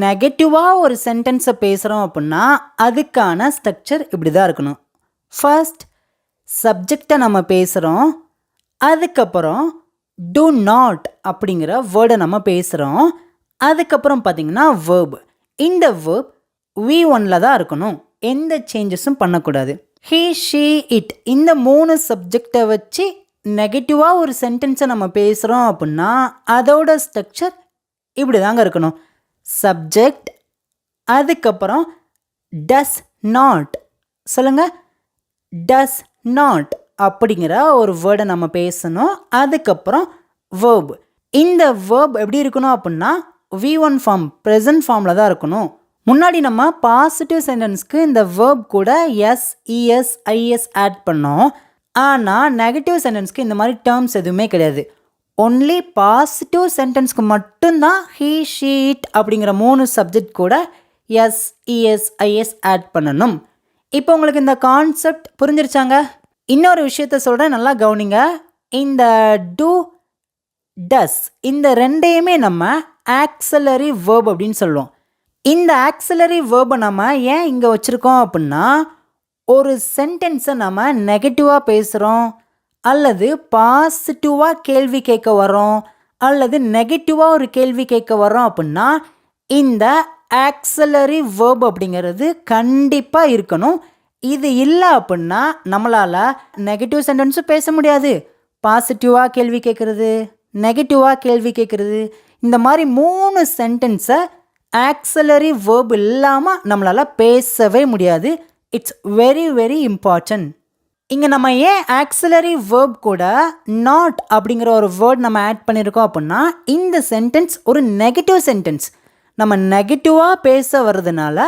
நெகட்டிவாக ஒரு சென்டென்ஸை பேசுகிறோம் அப்படின்னா அதுக்கான ஸ்ட்ரக்சர் இப்படி தான் இருக்கணும். ஃபர்ஸ்ட் சப்ஜெக்டை நம்ம பேசுகிறோம். அதுக்கப்புறம் do not அப்படிங்கிற வேர்டை நம்ம பேசுகிறோம். அதுக்கப்புறம் பார்த்திங்கன்னா வேர்ப். இந்த வேர்ப் V1ல் தான் இருக்கணும். எந்த சேஞ்சஸும் பண்ணக்கூடாது. he, she, it இந்த 3 சப்ஜெக்டை வச்சு நெகட்டிவாக ஒரு சென்டென்ஸை நம்ம பேசுகிறோம் அப்படின்னா அதோட ஸ்ட்ரக்சர் இப்படி தாங்க இருக்கணும். சப்ஜெக்ட், அதுக்கப்புறம் டஸ் நாட். சொல்லுங்கள். டஸ் நாட் அப்படிங்கிற ஒரு வேர்டை நம்ம பேசணும். அதுக்கப்புறம் வேர்ப். இந்த வேர்ப் எப்படி இருக்கணும் அப்படின்னா V1 ஃபார்ம், ப்ரெசன்ட் ஃபார்மில் தான் இருக்கணும். முன்னாடி நம்ம பாசிட்டிவ் சென்டென்ஸ்க்கு இந்த வேர்ப் கூட எஸ், இஎஸ், ஐஎஸ் ஆட் பண்ணோம். ஆனால் நெகட்டிவ் சென்டென்ஸ்க்கு இந்த மாதிரி டேர்ம்ஸ் எதுவுமே கிடையாது. ஒன்லி பாசிட்டிவ் சென்டென்ஸ்க்கு மட்டும்தான் he, she, it அப்படிங்கிற 3 சப்ஜெக்ட் கூட எஸ், இஎஸ், ஐஎஸ் ஆட் பண்ணணும். இப்போ உங்களுக்கு இந்த கான்செப்ட் புரிஞ்சிருச்சாங்க? இன்னொரு விஷயத்த சொல்கிறேன், நல்லா கவனிங்க. இந்த டூ, டஸ் இந்த ரெண்டையுமே நம்ம ஆக்ஸலரி வேர்ப் அப்படின்னு சொல்லுவோம். இந்த ஆக்ஸலரி வேர்பை நம்ம ஏன் இங்கே வச்சுருக்கோம் அப்படின்னா ஒரு சென்டென்ஸை நம்ம நெகட்டிவாக பேசுகிறோம் அல்லது பாசிட்டிவாக கேள்வி கேட்க வரோம் அல்லது நெகட்டிவாக ஒரு கேள்வி கேட்க வரோம் அப்படின்னா இந்த ஆக்ஸலரி வேர்ப் அப்படிங்கிறது கண்டிப்பாக இருக்கணும். இது இல்லை அப்படின்னா நம்மளால் நெகட்டிவ் சென்டென்ஸும் பேச முடியாது. பாசிட்டிவாக கேள்வி கேட்குறது, நெகட்டிவாக கேள்வி கேட்குறது, இந்த மாதிரி 3 சென்டென்ஸை ஆக்ஸிலரி வேர்ப் இல்லாமல் நம்மளால் பேசவே முடியாது. It's very very important. இங்கே நம்ம ஏன் ஆக்ஸிலரி வேர்ப் கூட நாட் அப்படிங்கிற ஒரு வேர்ட் நம்ம ஆட் பண்ணியிருக்கோம் அப்படின்னா, இந்த சென்டென்ஸ் ஒரு நெகட்டிவ் சென்டென்ஸ். நம்ம நெகட்டிவாக பேச வர்றதுனால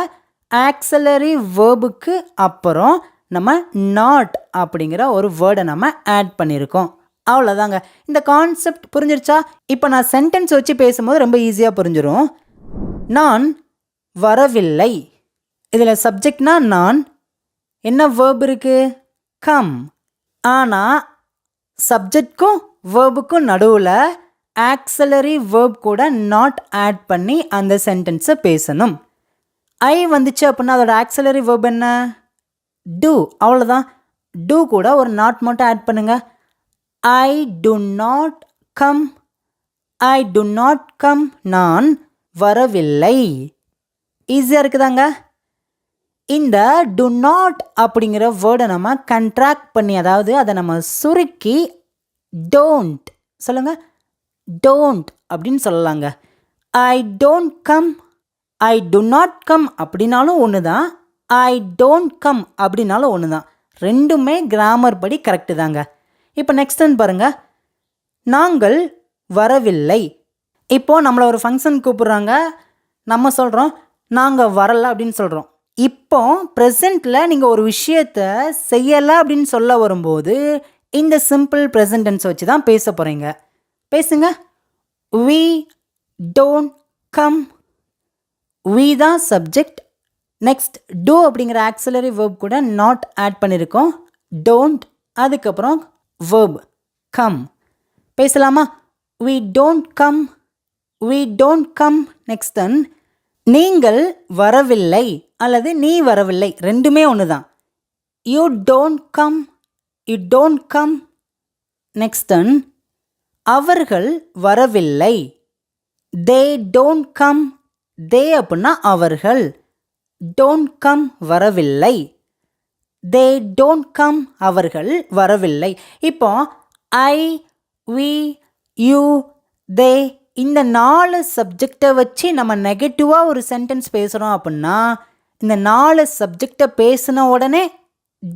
ஆக்ஸிலரி வேர்புக்கு அப்புறம் நம்ம நாட் அப்படிங்கிற ஒரு வேர்டை நம்ம ஆட் பண்ணியிருக்கோம். அவ்வளோதாங்க. இந்த கான்செப்ட் புரிஞ்சிருச்சா? இப்போ நான் சென்டென்ஸ் வச்சு பேசும்போது ரொம்ப ஈஸியாக புரிஞ்சிடும். நான் வரவில்லை. இதில் சப்ஜெக்ட்னா நான், என்ன வேர்ப் இருக்குது? கம். ஆனால் சப்ஜெக்ட்க்கும் வேர்புக்கும் நடுவில் ஆக்ஸிலரி வேர்ப் கூட நாட் ஆட் பண்ணி அந்த சென்டென்ஸை பேசணும். ஐ வந்துச்சு அப்படின்னா அதோட ஆக்ஸிலரி வேர்ப் என்ன? டூ. அவ்வளோதான். டூ கூட ஒரு நாட் மட்டும் ஆட் பண்ணுங்க. I do not come. I do not come. நான் வரவில்லை. ஈஸியாக இருக்குதாங்க. இந்த டு நாட் அப்படிங்கிற வேர்டை நம்ம கண்ட்ராக்ட் பண்ணி, அதாவது அதை நம்ம சுருக்கி டோன்ட் சொல்லுங்க. டோன்ட் அப்படின்னு சொல்லலாங்க. I don't come, I do not come அப்படின்னாலும் ஒன்று தான், ஐ டோன்ட் கம் அப்படின்னாலும் ஒன்று தான். ரெண்டுமே கிராமர் படி கரெக்டு தாங்க. இப்போ நெக்ஸ்ட் பாருங்க. நாங்கள் வரவில்லை. இப்போது நம்மளை ஒரு ஃபங்க்ஷன் கூப்பிட்றாங்க, நம்ம சொல்கிறோம் நாங்கள் வரலை அப்படின்னு சொல்கிறோம். இப்போ ப்ரெசண்ட்டில் நீங்கள் ஒரு விஷயத்தை செய்யலை அப்படின்னு சொல்ல வரும்போது இந்த சிம்பிள் ப்ரெசன்ட் டென்ஸ் வச்சு தான் பேச போகிறீங்க. பேசுங்க. we don't come. we தான் சப்ஜெக்ட். நெக்ஸ்ட் do அப்படிங்கிற ஆக்ஸிலரி வேர்ப் கூட நாட் ஆட் பண்ணியிருக்கோம். don't, அதுக்கப்புறம் வேர்ப் come. பேசலாமா? we don't come, we don't come. Next நீங்கள் வரவில்லை அல்லது நீ வரவில்லை, ரெண்டுமே ஒன்று தான். You don't come, you don't come. Next அவர்கள் வரவில்லை. They don't come. தே அப்படின்னா அவர்கள். டோன்ட் கம் வரவில்லை. தே டோன்ட் கம் அவர்கள் வரவில்லை. இப்போ ஐ, வி, யூ, தே இந்த 4 சப்ஜெக்டை வச்சு நம்ம நெகட்டிவாக ஒரு சென்டென்ஸ் பேசுகிறோம் அப்படின்னா, இந்த 4 சப்ஜெக்டை பேசின உடனே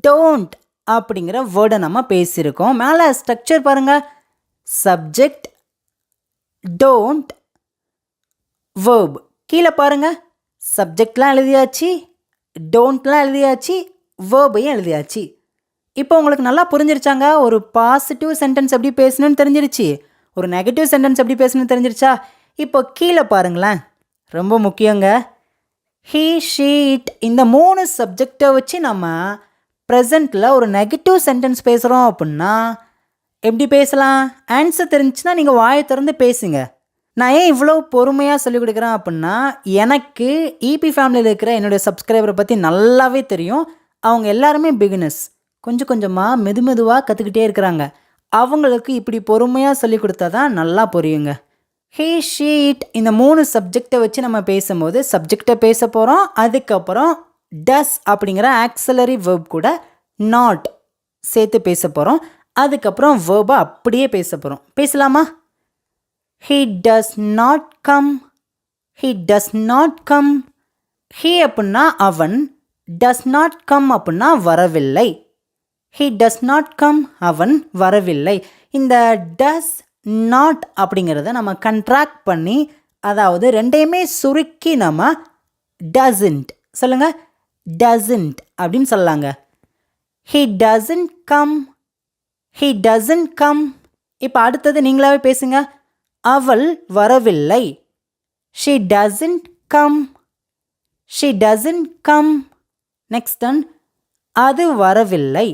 டோன்ட் அப்படிங்கிற வேர்டை நம்ம பேசியிருக்கோம். மேலே ஸ்ட்ரக்சர் பாருங்கள். Subject, don't, verb. கீழே பாருங்கள். சப்ஜெக்ட்லாம் எழுதியாச்சு, டோன்ட்லாம் எழுதியாச்சு, வேர்பையும் எழுதியாச்சு. இப்போ உங்களுக்கு நல்லா புரிஞ்சிருச்சாங்க? ஒரு பாசிட்டிவ் சென்டென்ஸ் எப்படி பேசணும்னு தெரிஞ்சிருச்சு, ஒரு நெகட்டிவ் சென்டென்ஸ் எப்படி பேசணும்னு தெரிஞ்சிருச்சா? இப்போ கீழே பாருங்களேன், ரொம்ப முக்கியங்க. ஹீ, ஷீ, இட் இந்த 3 சப்ஜெக்டை வச்சு நம்ம ப்ரெசண்ட்டில் ஒரு நெகட்டிவ் சென்டென்ஸ் பேசுகிறோம் அப்படின்னா எப்படி பேசலாம்? ஆன்சர் தெரிஞ்சுன்னா நீங்கள் வாயை திறந்து பேசுங்க. நான் ஏன் இவ்வளோ பொறுமையாக சொல்லிக் கொடுக்குறேன் அப்படின்னா, எனக்கு இபி ஃபேமிலியில் இருக்கிற என்னுடைய சப்ஸ்கிரைபரை பற்றி நல்லாவே தெரியும். அவங்க எல்லாருமே பிகினர்ஸ், கொஞ்சம் கொஞ்சமாக மெதுவாக கற்றுக்கிட்டே இருக்கிறாங்க. அவங்களுக்கு இப்படி பொறுமையாக சொல்லி கொடுத்தா தான் நல்லா புரியுங்க. ஹீ, ஷீ, இட் இந்த 3 சப்ஜெக்டை வச்சு நம்ம பேசும்போது சப்ஜெக்டை பேச போகிறோம். அதுக்கப்புறம் டஸ் அப்படிங்கிற ஆக்ஸிலரி வேர்ப் கூட நாட் சேர்த்து பேச போகிறோம். அதுக்கப்புறம் வேர்பை அப்படியே பேச போகிறோம். பேசலாமா? He does not come. He does not come. He அப்படின்னா அவன், டஸ் நாட் கம் அப்படின்னா வரவில்லை. ஹீ டஸ் நாட் கம் அவன் வரவில்லை. இந்த டஸ் நாட் அப்படிங்கிறத நம்ம கண்ட்ராக்ட் பண்ணி, அதாவது ரெண்டையுமே சுருக்கி நம்ம டசன்ட் சொல்லுங்க. டசன்ட் அப்படின்னு சொல்லலாங்க. He doesn't come. He doesn't come. இப்போ அடுத்தது நீங்களாவே பேசுங்க. அவள் வரவில்லை. She doesn't come. She doesn't come. Next அது வரவில்லை.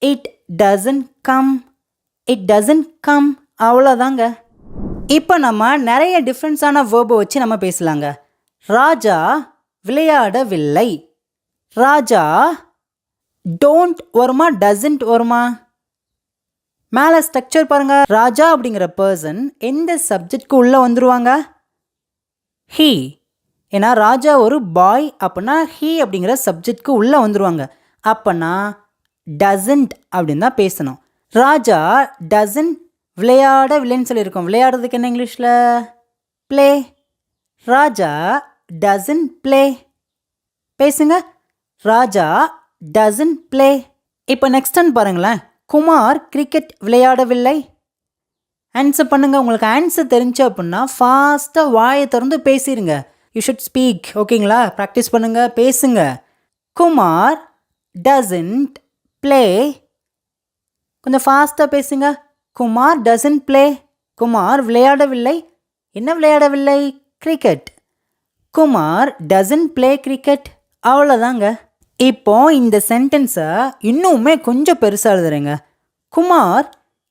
It doesn't come. It doesn't come. அவ்வளோதாங்க. இப்போ நம்ம நிறைய டிஃப்ரெண்ட்ஸான வேர்பை வச்சு நம்ம பேசலாங்க. ராஜா விளையாடவில்லை. ராஜா டோன்ட் வருமா, டசன்ட் வருமா? மேலே ஸ்ட்ரக்சர் பாருங்கள். ராஜா அப்படிங்கிற பர்சன் எந்த சப்ஜெக்ட்க்கு உள்ளே வந்துடுவாங்க? ஹீ. ஏன்னா ராஜா ஒரு பாய் அப்படின்னா ஹீ அப்படிங்கிற சப்ஜெக்ட்க்கு உள்ளே வந்துடுவாங்க. அப்போனா டசன்ட் அப்படின்னு தான் பேசணும். ராஜா டசன்ட் விளையாடவில்லைன்னு சொல்லியிருக்கோம். விளையாடுறதுக்கு என்ன இங்கிலீஷில்? ப்ளே. Raja doesn't play. பேசுங்க. ராஜா டசன்ட் ப்ளே. இப்போ நெக்ஸ்ட் ஒன் பாருங்களேன். குமார் கிரிக்கெட் விளையாடவில்லை. ஆன்சர் பண்ணுங்க. உங்களுக்கு ஆன்சர் தெரிஞ்சு அப்படின்னா ஃபாஸ்ட்டாக வாயை திறந்து பேசிடுங்க. You should speak. ஓகேங்களா? ப்ராக்டிஸ் பண்ணுங்க, பேசுங்க. Kumar doesn't play. கொஞ்சம் ஃபாஸ்ட்டாக பேசுங்க. Kumar doesn't play. குமார் விளையாடவில்லை. என்ன விளையாடவில்லை? Cricket. Kumar doesn't play cricket. அவ்வளோதாங்க. இப்போ இந்த சென்டென்ஸை இன்னுமே கொஞ்சம் பெருசாக எழுதுறேங்க. குமார்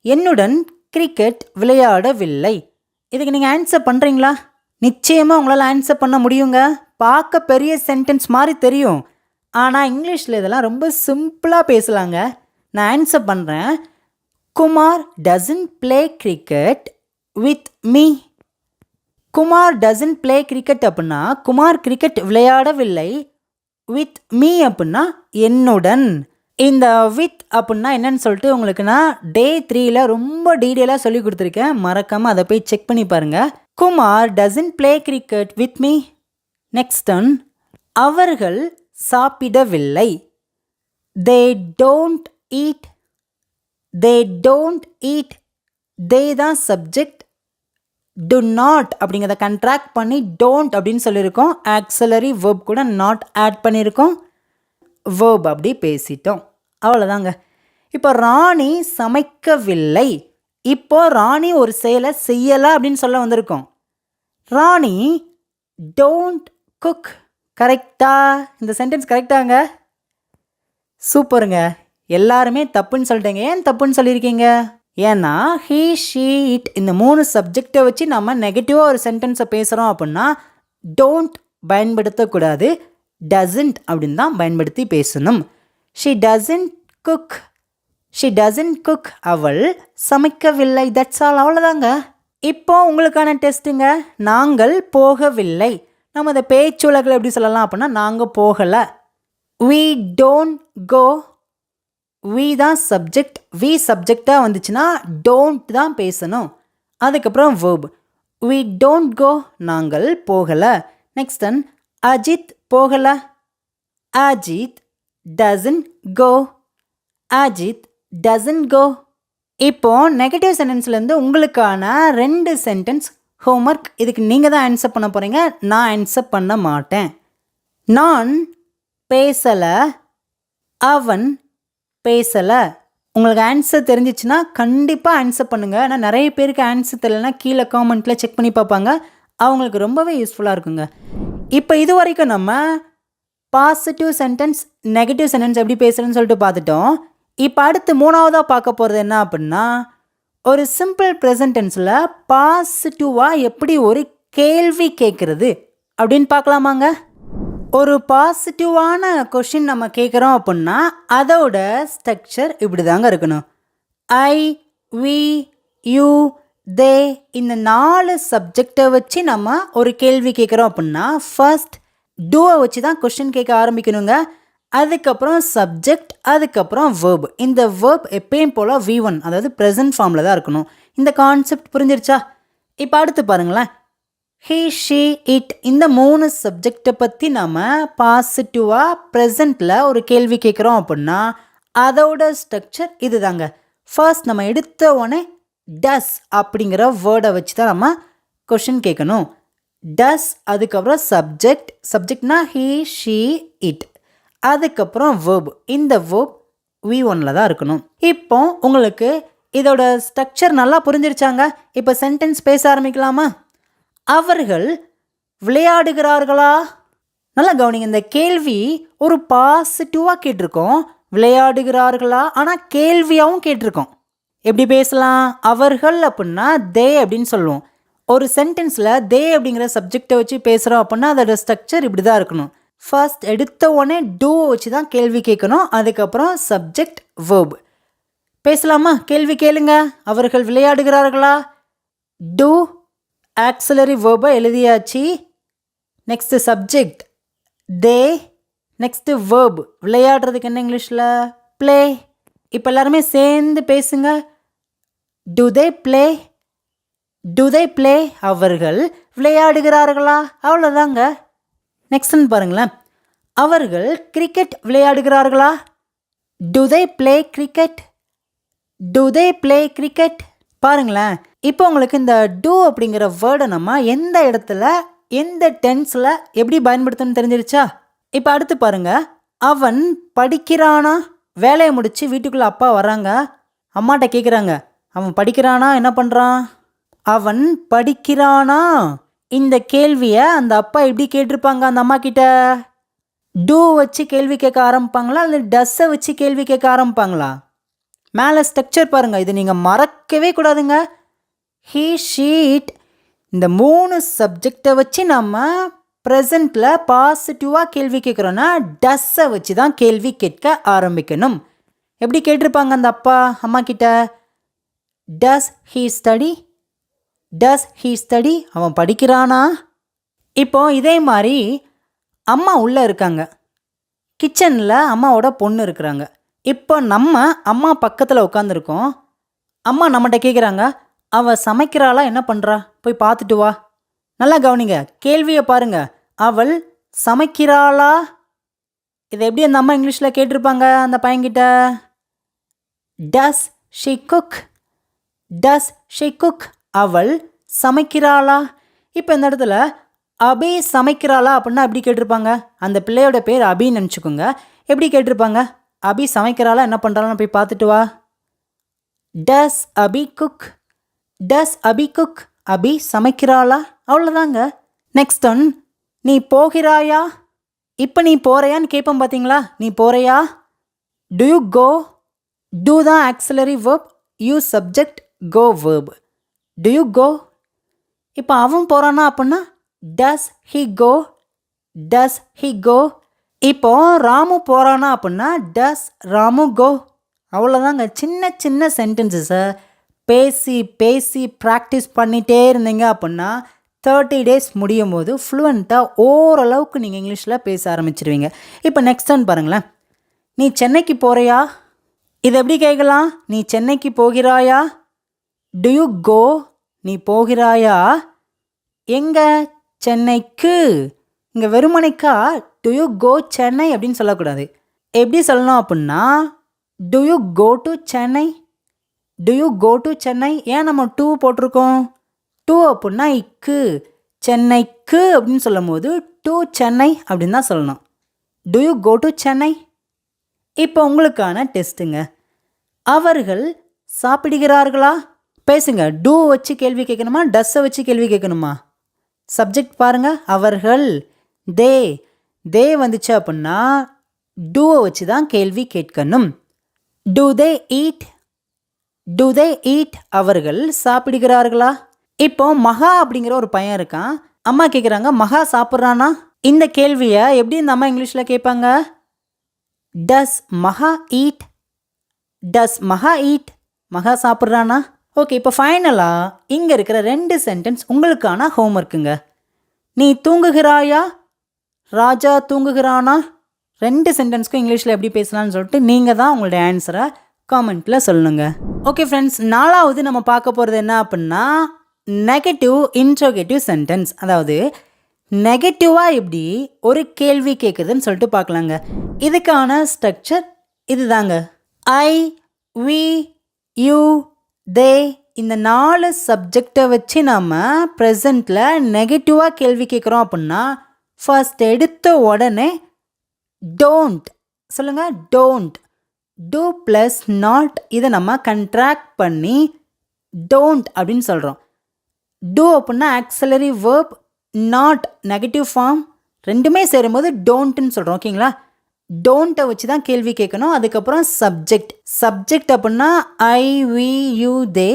என்னுடன் கிரிக்கெட் விளையாடவில்லை. இதுக்கு நீங்கள் ஆன்சர் பண்ணுறீங்களா? நிச்சயமாக உங்களால் ஆன்சர் பண்ண முடியுங்க. பார்க்க பெரிய சென்டென்ஸ் மாதிரி தெரியும், ஆனால் இங்கிலீஷில் இதெல்லாம் ரொம்ப சிம்பிளாக பேசலாங்க. நான் ஆன்சர் பண்ணுறேன். Kumar doesn't play cricket with me. Kumar doesn't play cricket அப்படின்னா குமார் கிரிக்கெட் விளையாடவில்லை. வித் மீ அப்படின்னா என்னுடன். இந்த வித் அப்படின்னா என்னன்னு சொல்லிட்டு உங்களுக்கு நான் டே 3ல் ரொம்ப டீட்டெயிலாக சொல்லி கொடுத்துருக்கேன். மறக்காமல் அதை போய் செக் பண்ணி பாருங்கள். Kumar doesn't play cricket with me. Next one, அவர்கள் சாப்பிடவில்லை. They don't eat. They don't eat. They தான் சப்ஜெக்ட். டு நாட் அப்படிங்கிறத கண்ட்ராக்ட் பண்ணி டோன்ட் அப்படின்னு சொல்லியிருக்கோம். ஆக்ஸலரி வேர்ப் கூட நாட் ஆட் பண்ணியிருக்கோம். வேர்ப் அப்படி பேசிட்டோம். அவ்வளோதாங்க. இப்போ ராணி சமைக்கவில்லை. இப்போ ராணி ஒரு செயலை செய்யலை அப்படின்னு சொல்ல வந்திருக்கோம். ராணி டோன்ட் குக். கரெக்டா? இந்த சென்டென்ஸ் கரெக்டாங்க? சூப்பருங்க. எல்லாருமே தப்புன்னு சொல்லிட்டீங்க. ஏன் தப்புன்னு சொல்லியிருக்கீங்க? ஏன்னா ஹீ ஷீ இட் இந்த 3 சப்ஜெக்டை வச்சு நம்ம நெகட்டிவாக ஒரு சென்டென்ஸை பேசுகிறோம் அப்படின்னா டோன்ட் பயன்படுத்தக்கூடாது. டசன்ட் அப்படின்னு தான் பயன்படுத்தி பேசணும். She doesn't cook. She doesn't cook. அவள் சமைக்கவில்லை. That's all. அவ்வளோதாங்க. இப்போ உங்களுக்கான டெஸ்ட்டுங்க. நாங்கள் போகவில்லை. நம்ம அதை பேச்சுலகில் எப்படி சொல்லலாம் அப்படின்னா நாங்கள் போகலை. we don't go. we தான் சப்ஜெக்ட். we சப்ஜெக்டாக வந்துச்சுன்னா don't தான் பேசணும். அதுக்கப்புறம் verb. we don't go. நாங்கள் போகலை. நெக்ஸ்ட் ஒன், அஜித் போகலை. Ajith doesn't go. Ajith doesn't go. இப்போ நெகட்டிவ் சென்டென்ஸ்லேருந்து உங்களுக்கான 2 சென்டென்ஸ் ஹோம்ஒர்க். இதுக்கு நீங்கள் தான் ஆன்சர் பண்ண போகிறீங்க. நான் ஆன்சர் பண்ண மாட்டேன். நான் பேசலை. அவன் பேசலை. உங்களுக்கு ஆன்சர் தெரிஞ்சிச்சுன்னா கண்டிப்பாக ஆன்சர் பண்ணுங்கள். ஆனால் நிறைய பேருக்கு ஆன்சர் தெரியலனா கீழே காமெண்ட்டில் செக் பண்ணி பார்ப்பாங்க. அவங்களுக்கு ரொம்பவே யூஸ்ஃபுல்லாக இருக்குங்க. இப்போ இது வரைக்கும் நம்ம பாசிட்டிவ் சென்டென்ஸ், நெகட்டிவ் சென்டென்ஸ் எப்படி பேசுகிறேன்னு சொல்லிட்டு பார்த்துட்டோம். இப்போ அடுத்து 3ஆவதாக பார்க்க போகிறது என்ன அப்படின்னா ஒரு சிம்பிள் ப்ரெசன்ட் டென்ஸில் பாசிட்டிவாக எப்படி ஒரு கேள்வி கேட்குறது அப்படின்னு பார்க்கலாமாங்க. ஒரு பாசிட்டிவான கொஷின் நம்ம கேட்குறோம் அப்படின்னா அதோட ஸ்ட்ரக்சர் இப்படி தாங்க இருக்கணும். ஐ, வி, யூ, தே இந்த 4 சப்ஜெக்டை வச்சு நம்ம ஒரு கேள்வி கேட்குறோம் அப்படின்னா ஃபர்ஸ்ட் டூவை வச்சு தான் கொஷின் கேட்க ஆரம்பிக்கணுங்க. அதுக்கப்புறம் சப்ஜெக்ட், அதுக்கப்புறம் வேர்ப். இந்த வேர்ப் எப்பயும் போல் V1 அதாவது ப்ரெசன்ட் ஃபார்மில் தான் இருக்கணும். இந்த கான்செப்ட் புரிஞ்சிருச்சா? இப்போ அடுத்து பாருங்களேன். ஹீ, ஷீ, இட் இந்த 3 சப்ஜெக்டை பற்றி நம்ம பாசிட்டிவாக ப்ரெசண்ட்டில் ஒரு கேள்வி கேட்குறோம் அப்படின்னா அதோட ஸ்ட்ரக்சர் இது தாங்க. ஃபர்ஸ்ட் நம்ம எடுத்த உடனே டஸ் அப்படிங்கிற வேர்டை வச்சு தான் நம்ம கொஷின் கேட்கணும். டஸ், அதுக்கப்புறம் சப்ஜெக்ட். சப்ஜெக்ட்னா ஹீ, ஷீ, இட். அதுக்கப்புறம் வேர்ப். இந்த வேர்ப் V1ல் தான் இருக்கணும். இப்போ உங்களுக்கு இதோட ஸ்ட்ரக்சர் நல்லா புரிஞ்சிருச்சாங்க. இப்போ சென்டென்ஸ் பேச ஆரம்பிக்கலாமா? அவர்கள் விளையாடுகிறார்களா? நல்லா கவனிங்க. இந்த கேள்வி ஒரு பாசிட்டிவாக கேட்டிருக்கோம். விளையாடுகிறார்களா ஆனால் கேள்வியாகவும் கேட்டிருக்கோம். எப்படி பேசலாம்? அவர்கள் அப்படின்னா தே அப்படின்னு சொல்லுவோம். ஒரு சென்டென்ஸில் தே அப்படிங்கிற சப்ஜெக்டை வச்சு பேசுகிறோம் அப்படின்னா அதோட ஸ்ட்ரக்சர் இப்படி தான் இருக்கணும். ஃபர்ஸ்ட் எடுத்த உடனே டூவை வச்சு தான் கேள்வி கேட்கணும். அதுக்கப்புறம் சப்ஜெக்ட், வேர்ப். பேசலாமா? கேள்வி கேளுங்க. அவர்கள் விளையாடுகிறார்களா? டூ, ஆக்ஸிலரி வேர்பை எழுதியாச்சு. Next subject they, next verb, விளையாடுறதுக்கு என்ன இங்கிலீஷில்? ப்ளே. இப்போ எல்லாருமே சேர்ந்து பேசுங்க. Do they play? Do they play? அவர்கள் விளையாடுகிறார்களா? அவ்வளோதாங்க. நெக்ஸ்ட்னு பாருங்களேன். அவர்கள் கிரிக்கெட் விளையாடுகிறார்களா? Do they play cricket? Do they play cricket? பாருங்களேன், இப்போ உங்களுக்கு இந்த டூ அப்படிங்கிற வேர்டை நம்ம எந்த இடத்துல எந்த டென்ஸில் எப்படி பயன்படுத்தணும்னு தெரிஞ்சிருச்சா? இப்போ அடுத்து பாருங்க. அவன் படிக்கிறானா? வேலையை முடித்து வீட்டுக்குள்ளே அப்பா வராங்க. அம்மாட்ட கேட்குறாங்க, அவன் படிக்கிறானா? என்ன பண்ணுறான்? அவன் படிக்கிறானா? இந்த கேள்வியை அந்த அப்பா எப்படி கேட்டிருப்பாங்க அந்த அம்மா கிட்ட? டூ வச்சு கேள்வி கேட்க ஆரம்பிப்பாங்களா இல்லை டஸ்ஸை வச்சு கேள்வி கேட்க ஆரம்பிப்பாங்களா? மேலே ஸ்ட்ரக்சர் பாருங்கள், இது நீங்கள் மறக்கவே கூடாதுங்க. ஹீ, ஷீட், இந்த 3 சப்ஜெக்டை வச்சு நம்ம ப்ரெசண்ட்டில் பாசிட்டிவாக கேள்வி கேட்குறோன்னா டஸ்ஸை வச்சு தான் கேள்வி கேட்க ஆரம்பிக்கணும். எப்படி கேட்டிருப்பாங்க அந்த அப்பா அம்மா கிட்ட? Does he study? Does he study? அவன் படிக்கிறானா? இப்போ இதே மாதிரி அம்மா உள்ளே இருக்காங்க, கிச்சனில் அம்மாவோட பொண்ணு இருக்கிறாங்க. இப்போ நம்ம அம்மா பக்கத்தில் உட்காந்துருக்கோம். அம்மா நம்மகிட்ட கேட்குறாங்க, அவள் சமைக்கிறாளா? என்ன பண்ணுறா? போய் பார்த்துட்டு வா. நல்லா கவனிங்க, கேள்வியை பாருங்க. அவள் சமைக்கிறாளா? இதை எப்படி அந்த அம்மா இங்கிலீஷில் கேட்டிருப்பாங்க அந்த பையன்கிட்ட? டஸ் she cook? Does she cook? அவள் சமைக்கிறாளா? இப்போ இந்த இடத்துல அபி சமைக்கிறாளா அப்படின்னா எப்படி கேட்டிருப்பாங்க? அந்த பிள்ளையோட பேர் அபின்னு நினச்சிக்கோங்க. எப்படி கேட்டிருப்பாங்க? அபி சமைக்கிறாளா? என்ன பண்ணுறாளான்னு போய் பார்த்துட்டு வா. டஸ் அபி குக்? டஸ் அபி குக்? அபி சமைக்கிறாளா? அவ்வளோதாங்க. நெக்ஸ்ட் ஒன், நீ போகிறாயா? இப்போ நீ போகிறையான்னு கேட்போம் பார்த்தீங்களா? நீ போகிறையா? Do you go? டூ தான் auxiliary verb, you subject, go verb. Do you go? இப்போ அவன் போகிறானா அப்படின்னா does he go? Does he go? இப்போ ராமு போகிறானா அப்படின்னா டஸ் ராமு கோ? அவ்வளோதாங்க. சின்ன சின்ன சென்டென்சஸை பேசி பேசி ப்ராக்டிஸ் பண்ணிகிட்டே இருந்தீங்க அப்படின்னா 30 days முடியும் போது ஃப்ளூவெண்ட்டாக ஓரளவுக்கு நீங்கள் இங்கிலீஷில் பேச ஆரம்பிச்சிருவீங்க. இப்போ நெக்ஸ்ட் ஒன் பாருங்களேன். நீ சென்னைக்கு போகிறியா? இது எப்படி கேட்கலாம்? நீ சென்னைக்கு போகிறாயா? To you go? நீ போகிறாயா? எங்கே? சென்னைக்கு. இங்கே வெறுமனைக்கா டு யூ கோ சென்னை அப்படின்னு சொல்லக்கூடாது. எப்படி சொல்லணும் அப்படின்னா do you go to Chennai? Do you go to Chennai? ஏன் நம்ம டூ போட்டிருக்கோம்? டூ அப்படின்னா இக்கு, சென்னைக்கு அப்படின்னு சொல்லும் போது டு சென்னை அப்படின்னு தான் சொல்லணும். Do you go to Chennai? இப்போ உங்களுக்கான டெஸ்ட்டுங்க. அவர்கள் சாப்பிடுகிறார்களா? பேசுங்க. டூ வச்சு கேள்வி கேட்கணுமா டஸ்ஸை வச்சு கேள்வி கேட்கணுமா? சப்ஜெக்ட் பாருங்கள், அவர்கள். தே, தே வந்துச்சு அப்படின்னா டூவை வச்சு தான் கேள்வி கேட்கணும். To they eat? To they eat? அவர்கள் சாப்பிடுகிறார்களா? இப்போ மகா அப்படிங்கிற ஒரு பையன் இருக்கான். அம்மா கேட்குறாங்க, மகா சாப்பிட்றானா? இந்த கேள்வியை எப்படி இந்த அம்மா இங்கிலீஷில் கேட்பாங்க? டஸ் மகா ஈட்? டஸ் மகா ஈட்? மகா சாப்பிட்றானா? ஓகே, இப்போ ஃபைனலாக இங்கே இருக்கிற 2 சென்டென்ஸ் உங்களுக்கான ஹோம்ஒர்க்குங்க. நீ தூங்குகிறாயா? ராஜா தூங்குகிறானா? 2 சென்டென்ஸ்க்கும் இங்கிலீஷில் எப்படி பேசலாம்னு சொல்லிட்டு நீங்கள் தான் உங்களுடைய ஆன்சரை காமெண்ட்டில் சொல்லணுங்க. ஓகே ஃப்ரெண்ட்ஸ், 4வது நம்ம பார்க்க போகிறது என்ன அப்படின்னா நெகட்டிவ் இன்ட்ரோகேட்டிவ் சென்டென்ஸ். அதாவது நெகட்டிவாக எப்படி ஒரு கேள்வி கேட்குதுன்னு சொல்லிட்டு பார்க்கலாங்க. இதுக்கான ஸ்ட்ரக்சர் இதுதாங்க. ஐ, வி, யூ, தே, இந்த 4 சப்ஜெக்டை வச்சு நம்ம ப்ரெசண்ட்டில் நெகட்டிவாக கேள்வி கேட்குறோம் அப்படின்னா ஃபர்ஸ்ட் எடுத்த உடனே டோன்ட் சொல்லுங்கள். டோன்ட். டூ ப்ளஸ் நாட் இதை நம்ம கண்ட்ராக்ட் பண்ணி டோன்ட் அப்படின்னு சொல்கிறோம். டூ அப்படின்னா auxiliary verb, not negative form, ரெண்டுமே சேரும்போது டோன்ட்னு சொல்கிறோம். ஓகேங்களா? டோன்ட்டை வச்சு தான் கேள்வி கேட்கணும். அதுக்கப்புறம் சப்ஜெக்ட். சப்ஜெக்ட் அப்படின்னா ஐ, வி, யூ, தே.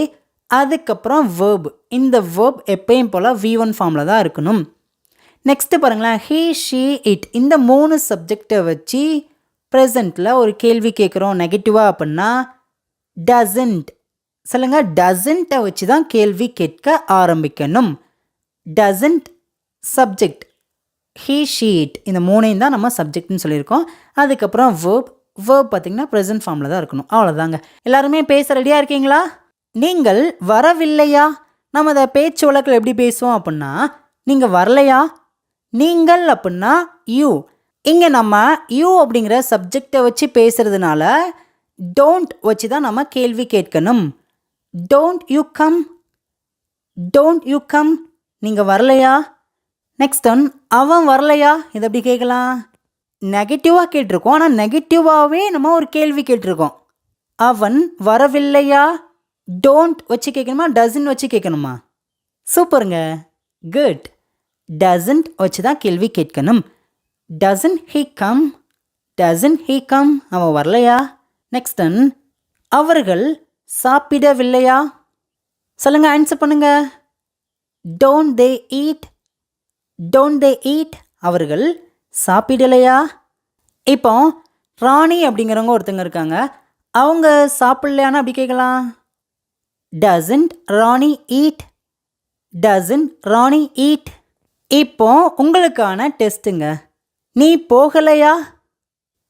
அதுக்கப்புறம் வேர்ப். இந்த வேர்ப் எப்பயும் போல் V1 ஃபார்மில் தான் இருக்கணும். நெக்ஸ்ட்டு பாருங்களேன், ஹீ, ஷீ, இட். இந்த 3 சப்ஜெக்டை வச்சு ப்ரெசண்ட்டில் ஒரு கேள்வி கேட்குறோம் நெகட்டிவாக அப்படின்னா டசன்ட் சொல்லுங்கள். டசன்ட்டை வச்சு தான் கேள்வி கேட்க ஆரம்பிக்கணும். டசன்ட் சப்ஜெக்ட், ஹீ ஷீட் இந்த மூணையும் தான் நம்ம சப்ஜெக்ட்னு சொல்லியிருக்கோம். அதுக்கப்புறம் வேர்ப் பார்த்திங்கன்னா ப்ரெசன்ட் ஃபார்மில் தான் இருக்கணும். அவ்வளோதாங்க. எல்லாருமே பேச ரெடியாக இருக்கீங்களா? நீங்கள் வரவில்லையா? நம்ம அதை பேச்சு வழக்கில் எப்படி பேசுவோம் அப்படின்னா, நீங்கள் வரலையா? நீங்கள் அப்படின்னா யூ. இங்கே நம்ம யூ அப்படிங்கிற சப்ஜெக்டை வச்சு பேசுகிறதுனால டோன்ட் வச்சு தான் நம்ம கேள்வி கேட்கணும். Don't you come, don't you come, நீங்கள் வரலையா? நெக்ஸ்ட் ஒன், அவன் வரலையா? இதை எப்படி கேட்கலாம்? நெகட்டிவாக கேட்டிருக்கோம், ஆனால் நெகட்டிவாகவே நம்ம ஒரு கேள்வி கேட்டிருக்கோம். அவன் வரவில்லையா? டோன்ட் வச்சு கேட்கணுமா, டசன்ட் வச்சு கேட்கணுமா? சூப்பருங்க, குட். டசன்ட் வச்சு தான் கேள்வி கேட்கணும். Doesn't he come, doesn't he come, அவன் வரலையா? நெக்ஸ்ட் ஒன், அவர்கள் சாப்பிடவில்லையா? சொல்லுங்க, ஆன்சர் பண்ணுங்க. Don't they eat, don't they eat, அவர்கள் சாப்பிடலையா? இப்போ ராணி அப்படிங்கிறவங்க ஒருத்தங்க இருக்காங்க, அவங்க சாப்பிடலையான்னு அப்படி கேட்கலாம். Doesn't Rani eat, doesn't Rani eat. இப்போ உங்களுக்கான டெஸ்ட்டுங்க. நீ போகலையா?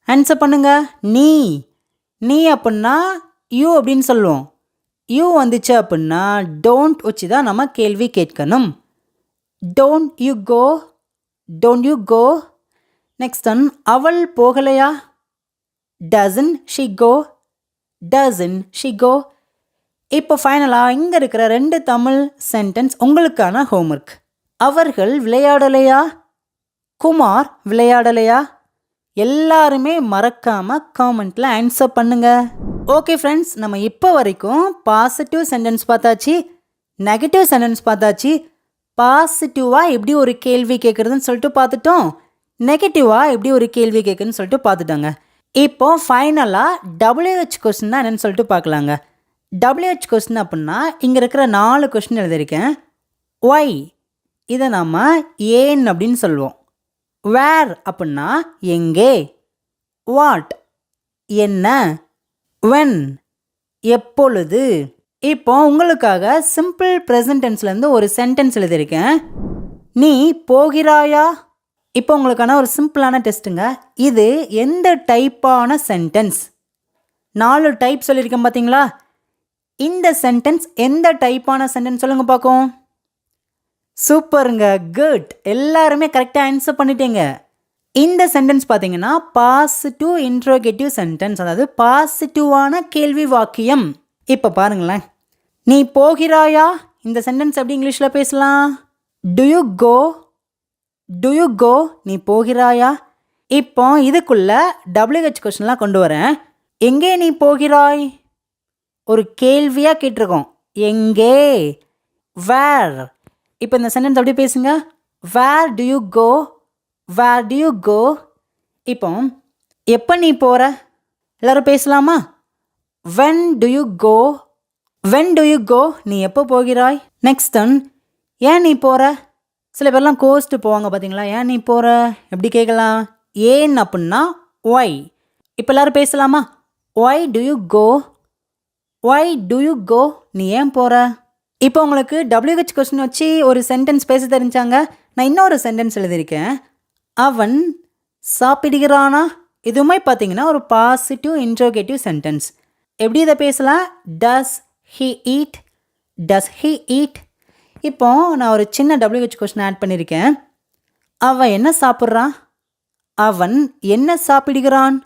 ஆன்சர் பண்ணுங்க. நீ அப்படின்னா யூ அப்படின்னு சொல்லுவோம். யூ வந்துச்சு அப்படின்னா டோன்ட் வச்சு தான் நம்ம கேள்வி கேட்கணும். Don't you go, don't you go. Next one, அவள் போகலையா? Doesn't she go, doesn't she go. இப்போ ஃபைனலாக இங்கே இருக்கிற 2 தமிழ் சென்டென்ஸ் உங்களுக்கான ஹோம்ஒர்க். அவர்கள் விளையாடலையா? குமார் விளையாடலையா? எல்லாருமே மறக்காமல் காமெண்ட்டில் ஆன்சர் பண்ணுங்க. ஓகே ஃப்ரெண்ட்ஸ், நம்ம இப்போ வரைக்கும் பாசிட்டிவ் சென்டென்ஸ் பார்த்தாச்சு, நெகட்டிவ் சென்டென்ஸ் பார்த்தாச்சு. பாசிட்டிவாக எப்படி ஒரு கேள்வி கேட்குறதுன்னு சொல்லிட்டு பார்த்துட்டோம், நெகட்டிவாக எப்படி ஒரு கேள்வி கேட்குறதுன்னு சொல்லிட்டு பார்த்துட்டோங்க. இப்போ ஃபைனலாக WH கொஸ்டின் தான் என்னென்னு சொல்லிட்டு பார்க்கலாங்க. WH கொஸ்டின் அப்படின்னா இங்கே இருக்கிற 4 கொஸ்டின் எழுதியிருக்கேன். ஒய், இதை நம்ம ஏன் அப்படின்னு சொல்லுவோம். வேர் அப்படின்னா எங்கே, வாட் என்ன, வென் எப்பொழுது. இப்போ உங்களுக்காக சிம்பிள் ப்ரெசன்ட் டென்ஸ்லேருந்து ஒரு சென்டென்ஸ் எழுதியிருக்கேன். நீ போகிறாயா? இப்போ உங்களுக்கான ஒரு சிம்பிளான டெஸ்ட்டுங்க. இது எந்த டைப்பான சென்டென்ஸ்? 4 டைப் சொல்லியிருக்கேன் பார்த்தீங்களா? இந்த சென்டென்ஸ் எந்த டைப்பான சென்டென்ஸ் சொல்லுங்க பார்க்கும். சூப்பருங்க, குட். எல்லாருமே கரெக்டாக ஆன்சர் பண்ணிட்டீங்க. இந்த சென்டென்ஸ் பார்த்தீங்கன்னா பாசிட்டிவ் இன்ட்ரோகேட்டிவ் சென்டென்ஸ், அதாவது பாசிட்டிவான கேள்வி வாக்கியம். இப்போ பாருங்களேன், நீ போகிறாயா? இந்த சென்டென்ஸ் எப்படி இங்கிலீஷில் பேசலாம்? Do you go, do you go, நீ போகிறாயா? இப்போ இதுக்குள்ள WH கொஸ்டின்லாம் கொண்டு வரேன். எங்கே நீ போகிறாய்? ஒரு கேள்வியாக கேட்டிருக்கோம், எங்கே. வேர், இப்போ இந்த சென்டென்ஸ் எப்படி பேசுங்க. Where do you go, where do you go. இப்போ எப்போ நீ போகிற? எல்லோரும் பேசலாமா? When do you go, when do you go, நீ எப்போ போகிறாய்? நெக்ஸ்ட் ஒன், ஏன் நீ போகிற? சில பேர்லாம் கோஸ்ட்டு போவாங்க பார்த்தீங்களா, ஏன் நீ போகிற எப்படி கேட்கலாம்? ஏன் அப்படின்னா ஒய். இப்போ எல்லோரும் பேசலாமா? Why do you go, why do you go, நீ ஏன் போகிற? இப்போ உங்களுக்கு WH கொஸ்டின் வச்சு ஒரு சென்டென்ஸ் பேச தெரிஞ்சாங்க. நான் இன்னொரு சென்டென்ஸ் எழுதியிருக்கேன். அவன் சாப்பிடுகிறானா? இதுவுமே பார்த்தீங்கன்னா ஒரு பாசிட்டிவ் இன்ட்ரோகேட்டிவ் சென்டென்ஸ். எப்படி இதை பேசலாம்? டஸ் he eat, does he eat. இப்போ நான் ஒரு சின்ன WH கொஸ்டின் ஆட் பண்ணியிருக்கேன். அவன் என்ன சாப்பிட்றான்? அவன் என்ன சாப்பிடுகிறான்?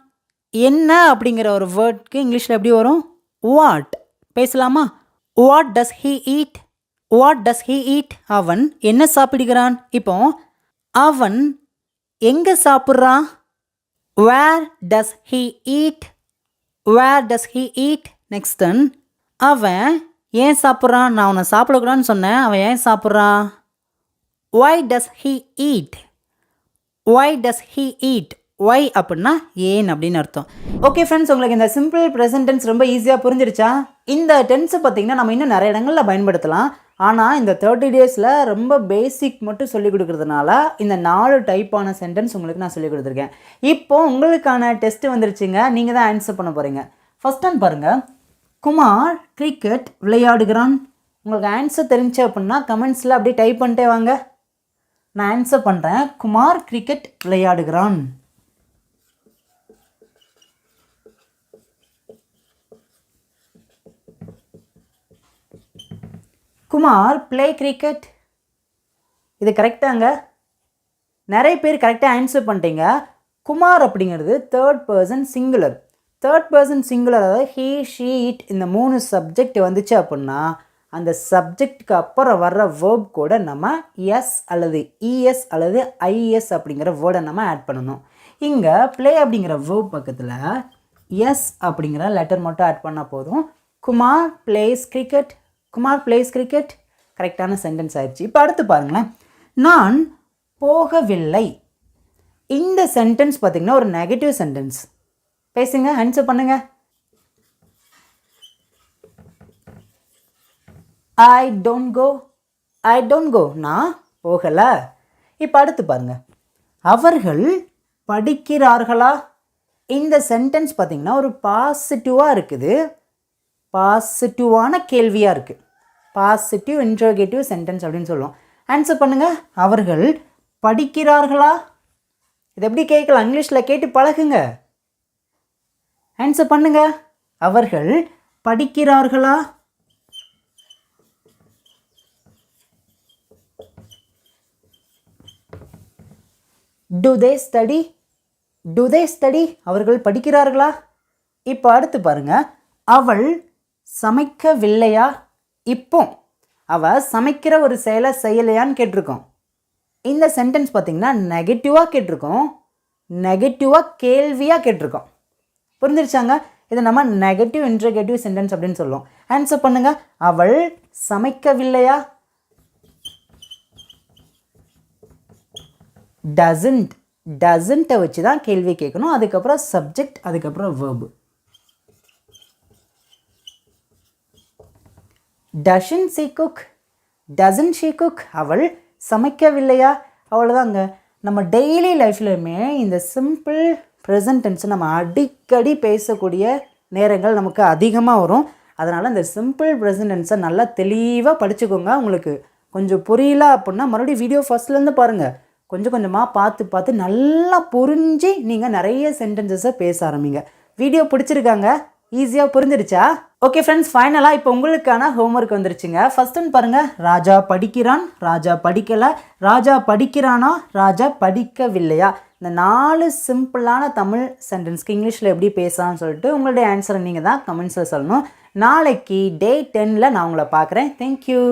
என்ன அப்படிங்கிற ஒரு வேர்ட்க்கு இங்கிலீஷில் எப்படி வரும்? வாட். பேசலாமா? What does he eat, what does he eat. அவன் என்ன சாப்பிடுகிறான்? இப்போ அவன் எங்கே சாப்பிட்றான்? Where does he eat, where does he eat. Next one, அவன் ஏன் சாப்பிட்றான்? நான் அவனை சாப்பிடக்கூடாதுன்னு சொன்னேன், அவன் ஏன் சாப்பிட்றான்? Why does he eat, why does he eat. Why அப்படின்னா ஏன் அப்படின்னு அர்த்தம். ஓகே ஃப்ரெண்ட்ஸ், உங்களுக்கு இந்த சிம்பிள் ப்ரெசன்ட் டென்ஸ் ரொம்ப ஈஸியாக புரிஞ்சிருச்சா? இந்த டென்ஸை பார்த்திங்கன்னா நம்ம இன்னும் நிறைய இடங்களில் பயன்படுத்தலாம். ஆனால் இந்த 30 டேஸில் ரொம்ப பேசிக் மட்டும் சொல்லிக் கொடுக்குறதுனால இந்த 4 டைப்பான சென்டென்ஸ் உங்களுக்கு நான் சொல்லிக் கொடுத்துருக்கேன். இப்போது உங்களுக்கான டெஸ்ட்டு வந்துருச்சுங்க. நீங்கள் தான் ஆன்சர் பண்ண போகிறீங்க. ஃபஸ்ட் ஒன் பாருங்கள், குமார் கிரிக்கெட் விளையாடுகிறான். உங்களுக்கு ஆன்சர் தெரிஞ்சு அப்படின்னா கமெண்ட்ஸில் அப்படியே டைப் பண்ணிட்டே வாங்க. நான் ஆன்சர் பண்ணுறேன். குமார் கிரிக்கெட் விளையாடுகிறான். Kumar play cricket. இது கரெக்டாங்க? நிறைய பேர் கரெக்டாக ஆன்சர் பண்ணிட்டீங்க. குமார் அப்படிங்கிறது third person singular. Third person singular, அதாவது ஹீ, ஷீ, இட், இந்த 3 சப்ஜெக்ட் வந்துச்சு அப்படின்னா அந்த சப்ஜெக்டுக்கு அப்புறம் வர்ற வேர்ப் கூட நம்ம எஸ் அல்லது இஎஸ் அல்லது ஐஎஸ் அப்படிங்கிற வேர்டை நம்ம ஆட் பண்ணணும். இங்கே ப்ளே அப்படிங்கிற வேர்ப் பக்கத்தில் எஸ் அப்படிங்கிற லெட்டர் மட்டும் ஆட் பண்ணால் போதும். Kumar plays cricket. Kumar plays cricket கரெக்டான சென்டென்ஸ் ஆயிடுச்சு. இப்போ அடுத்து பாருங்களேன். நான் போகவில்லை. இந்த சென்டென்ஸ் பார்த்திங்கன்னா ஒரு நெகட்டிவ் சென்டென்ஸ். பேசுங்க, ஆன்சர் பண்ணுங்க. I don't go. I don't go, நான் போகலை. இப்போ அடுத்து பாருங்க. அவர்கள் படிக்கிறார்களா? இந்த சென்டென்ஸ் பார்த்திங்கன்னா ஒரு பாசிட்டிவாக இருக்குது. பாசிட்டிவான கேள்வியாக இருக்குது. பாசிட்டிவ் இன்ட்ரோகேட்டிவ் சென்டென்ஸ் அப்படின்னு சொல்லுவோம். ஆன்சர் பண்ணுங்கள். அவர்கள் படிக்கிறார்களா? இது எப்படி கேட்கலாம்? இங்கிலீஷில் கேட்டு பழகுங்க. ஆன்சர் பண்ணுங்க. அவர்கள் படிக்கிறார்களா? Do they study? Do they study? அவர்கள் படிக்கிறார்களா? இப்போ அடுத்து பாருங்க. அவள் சமைக்கவில்லையா? இப்போ அவள் சமைக்கிற ஒரு செயலை செய்யலையான்னு கேட்டிருக்கோம். இந்த சென்டென்ஸ் பார்த்திங்கன்னா நெகட்டிவாக கேட்டிருக்கோம். நெகட்டிவாக கேள்வியாக கேட்டிருக்கோம். புரிஞ்சிருச்சாங்க? இதை நம்ம நெகட்டிவ் இன்ட்ரோகேட்டிவ் சென்டென்ஸ் அப்படின்னு சொல்லுவோம். ஆன்சர் பண்ணுங்க. அவள் சமைக்கவில்லையா? டசன்ட். டசன்ட்டை வச்சு தான் கேள்வி கேட்கணும். அதுக்கப்புறம் சப்ஜெக்ட், அதுக்கப்புறம் verb. Doesn't she cook? Doesn't she cook? அவள் சமைக்கவில்லையா? அவ்வளோதாங்க. நம்ம டெய்லி லைஃப்லையுமே இந்த சிம்பிள் ப்ரெசன்ட் டென்ஸை நம்ம அடிக்கடி பேசக்கூடிய நேரங்கள் நமக்கு அதிகமாக வரும். அதனால் இந்த சிம்பிள் ப்ரெசன்ட் டென்ஸை நல்லா தெளிவாக படிச்சுக்கோங்க. உங்களுக்கு கொஞ்சம் புரியல அப்படின்னா மறுபடியும் வீடியோ ஃபஸ்ட்லேருந்து பாருங்கள். கொஞ்சம் கொஞ்சமாக பார்த்து நல்லா புரிஞ்சு நீங்கள் நிறைய சென்டென்சஸை பேச ஆரம்பிங்க. வீடியோ பிடிச்சிருக்காங்க? ஈஸியாக புரிஞ்சிருச்சா? ஓகே ஃப்ரெண்ட்ஸ், ஃபைனலாக இப்போ உங்களுக்கான ஹோம்ஒர்க் வந்துருச்சுங்க. ஃபர்ஸ்ட் ஒன் பாருங்கள். ராஜா படிக்கிறான், ராஜா படிக்கலை, ராஜா படிக்கிறானா, ராஜா படிக்கவில்லையா? இந்த 4 சிம்பிளான தமிழ் சென்டென்ஸ்க்கு இங்கிலீஷில் எப்படி பேசலாம்னு சொல்லிட்டு உங்களுடைய ஆன்சரை நீங்கள் தான் கமெண்ட்ஸில் சொல்லணும். நாளைக்கு டே 10ல் நான் உங்களை பார்க்குறேன். தேங்க்யூ.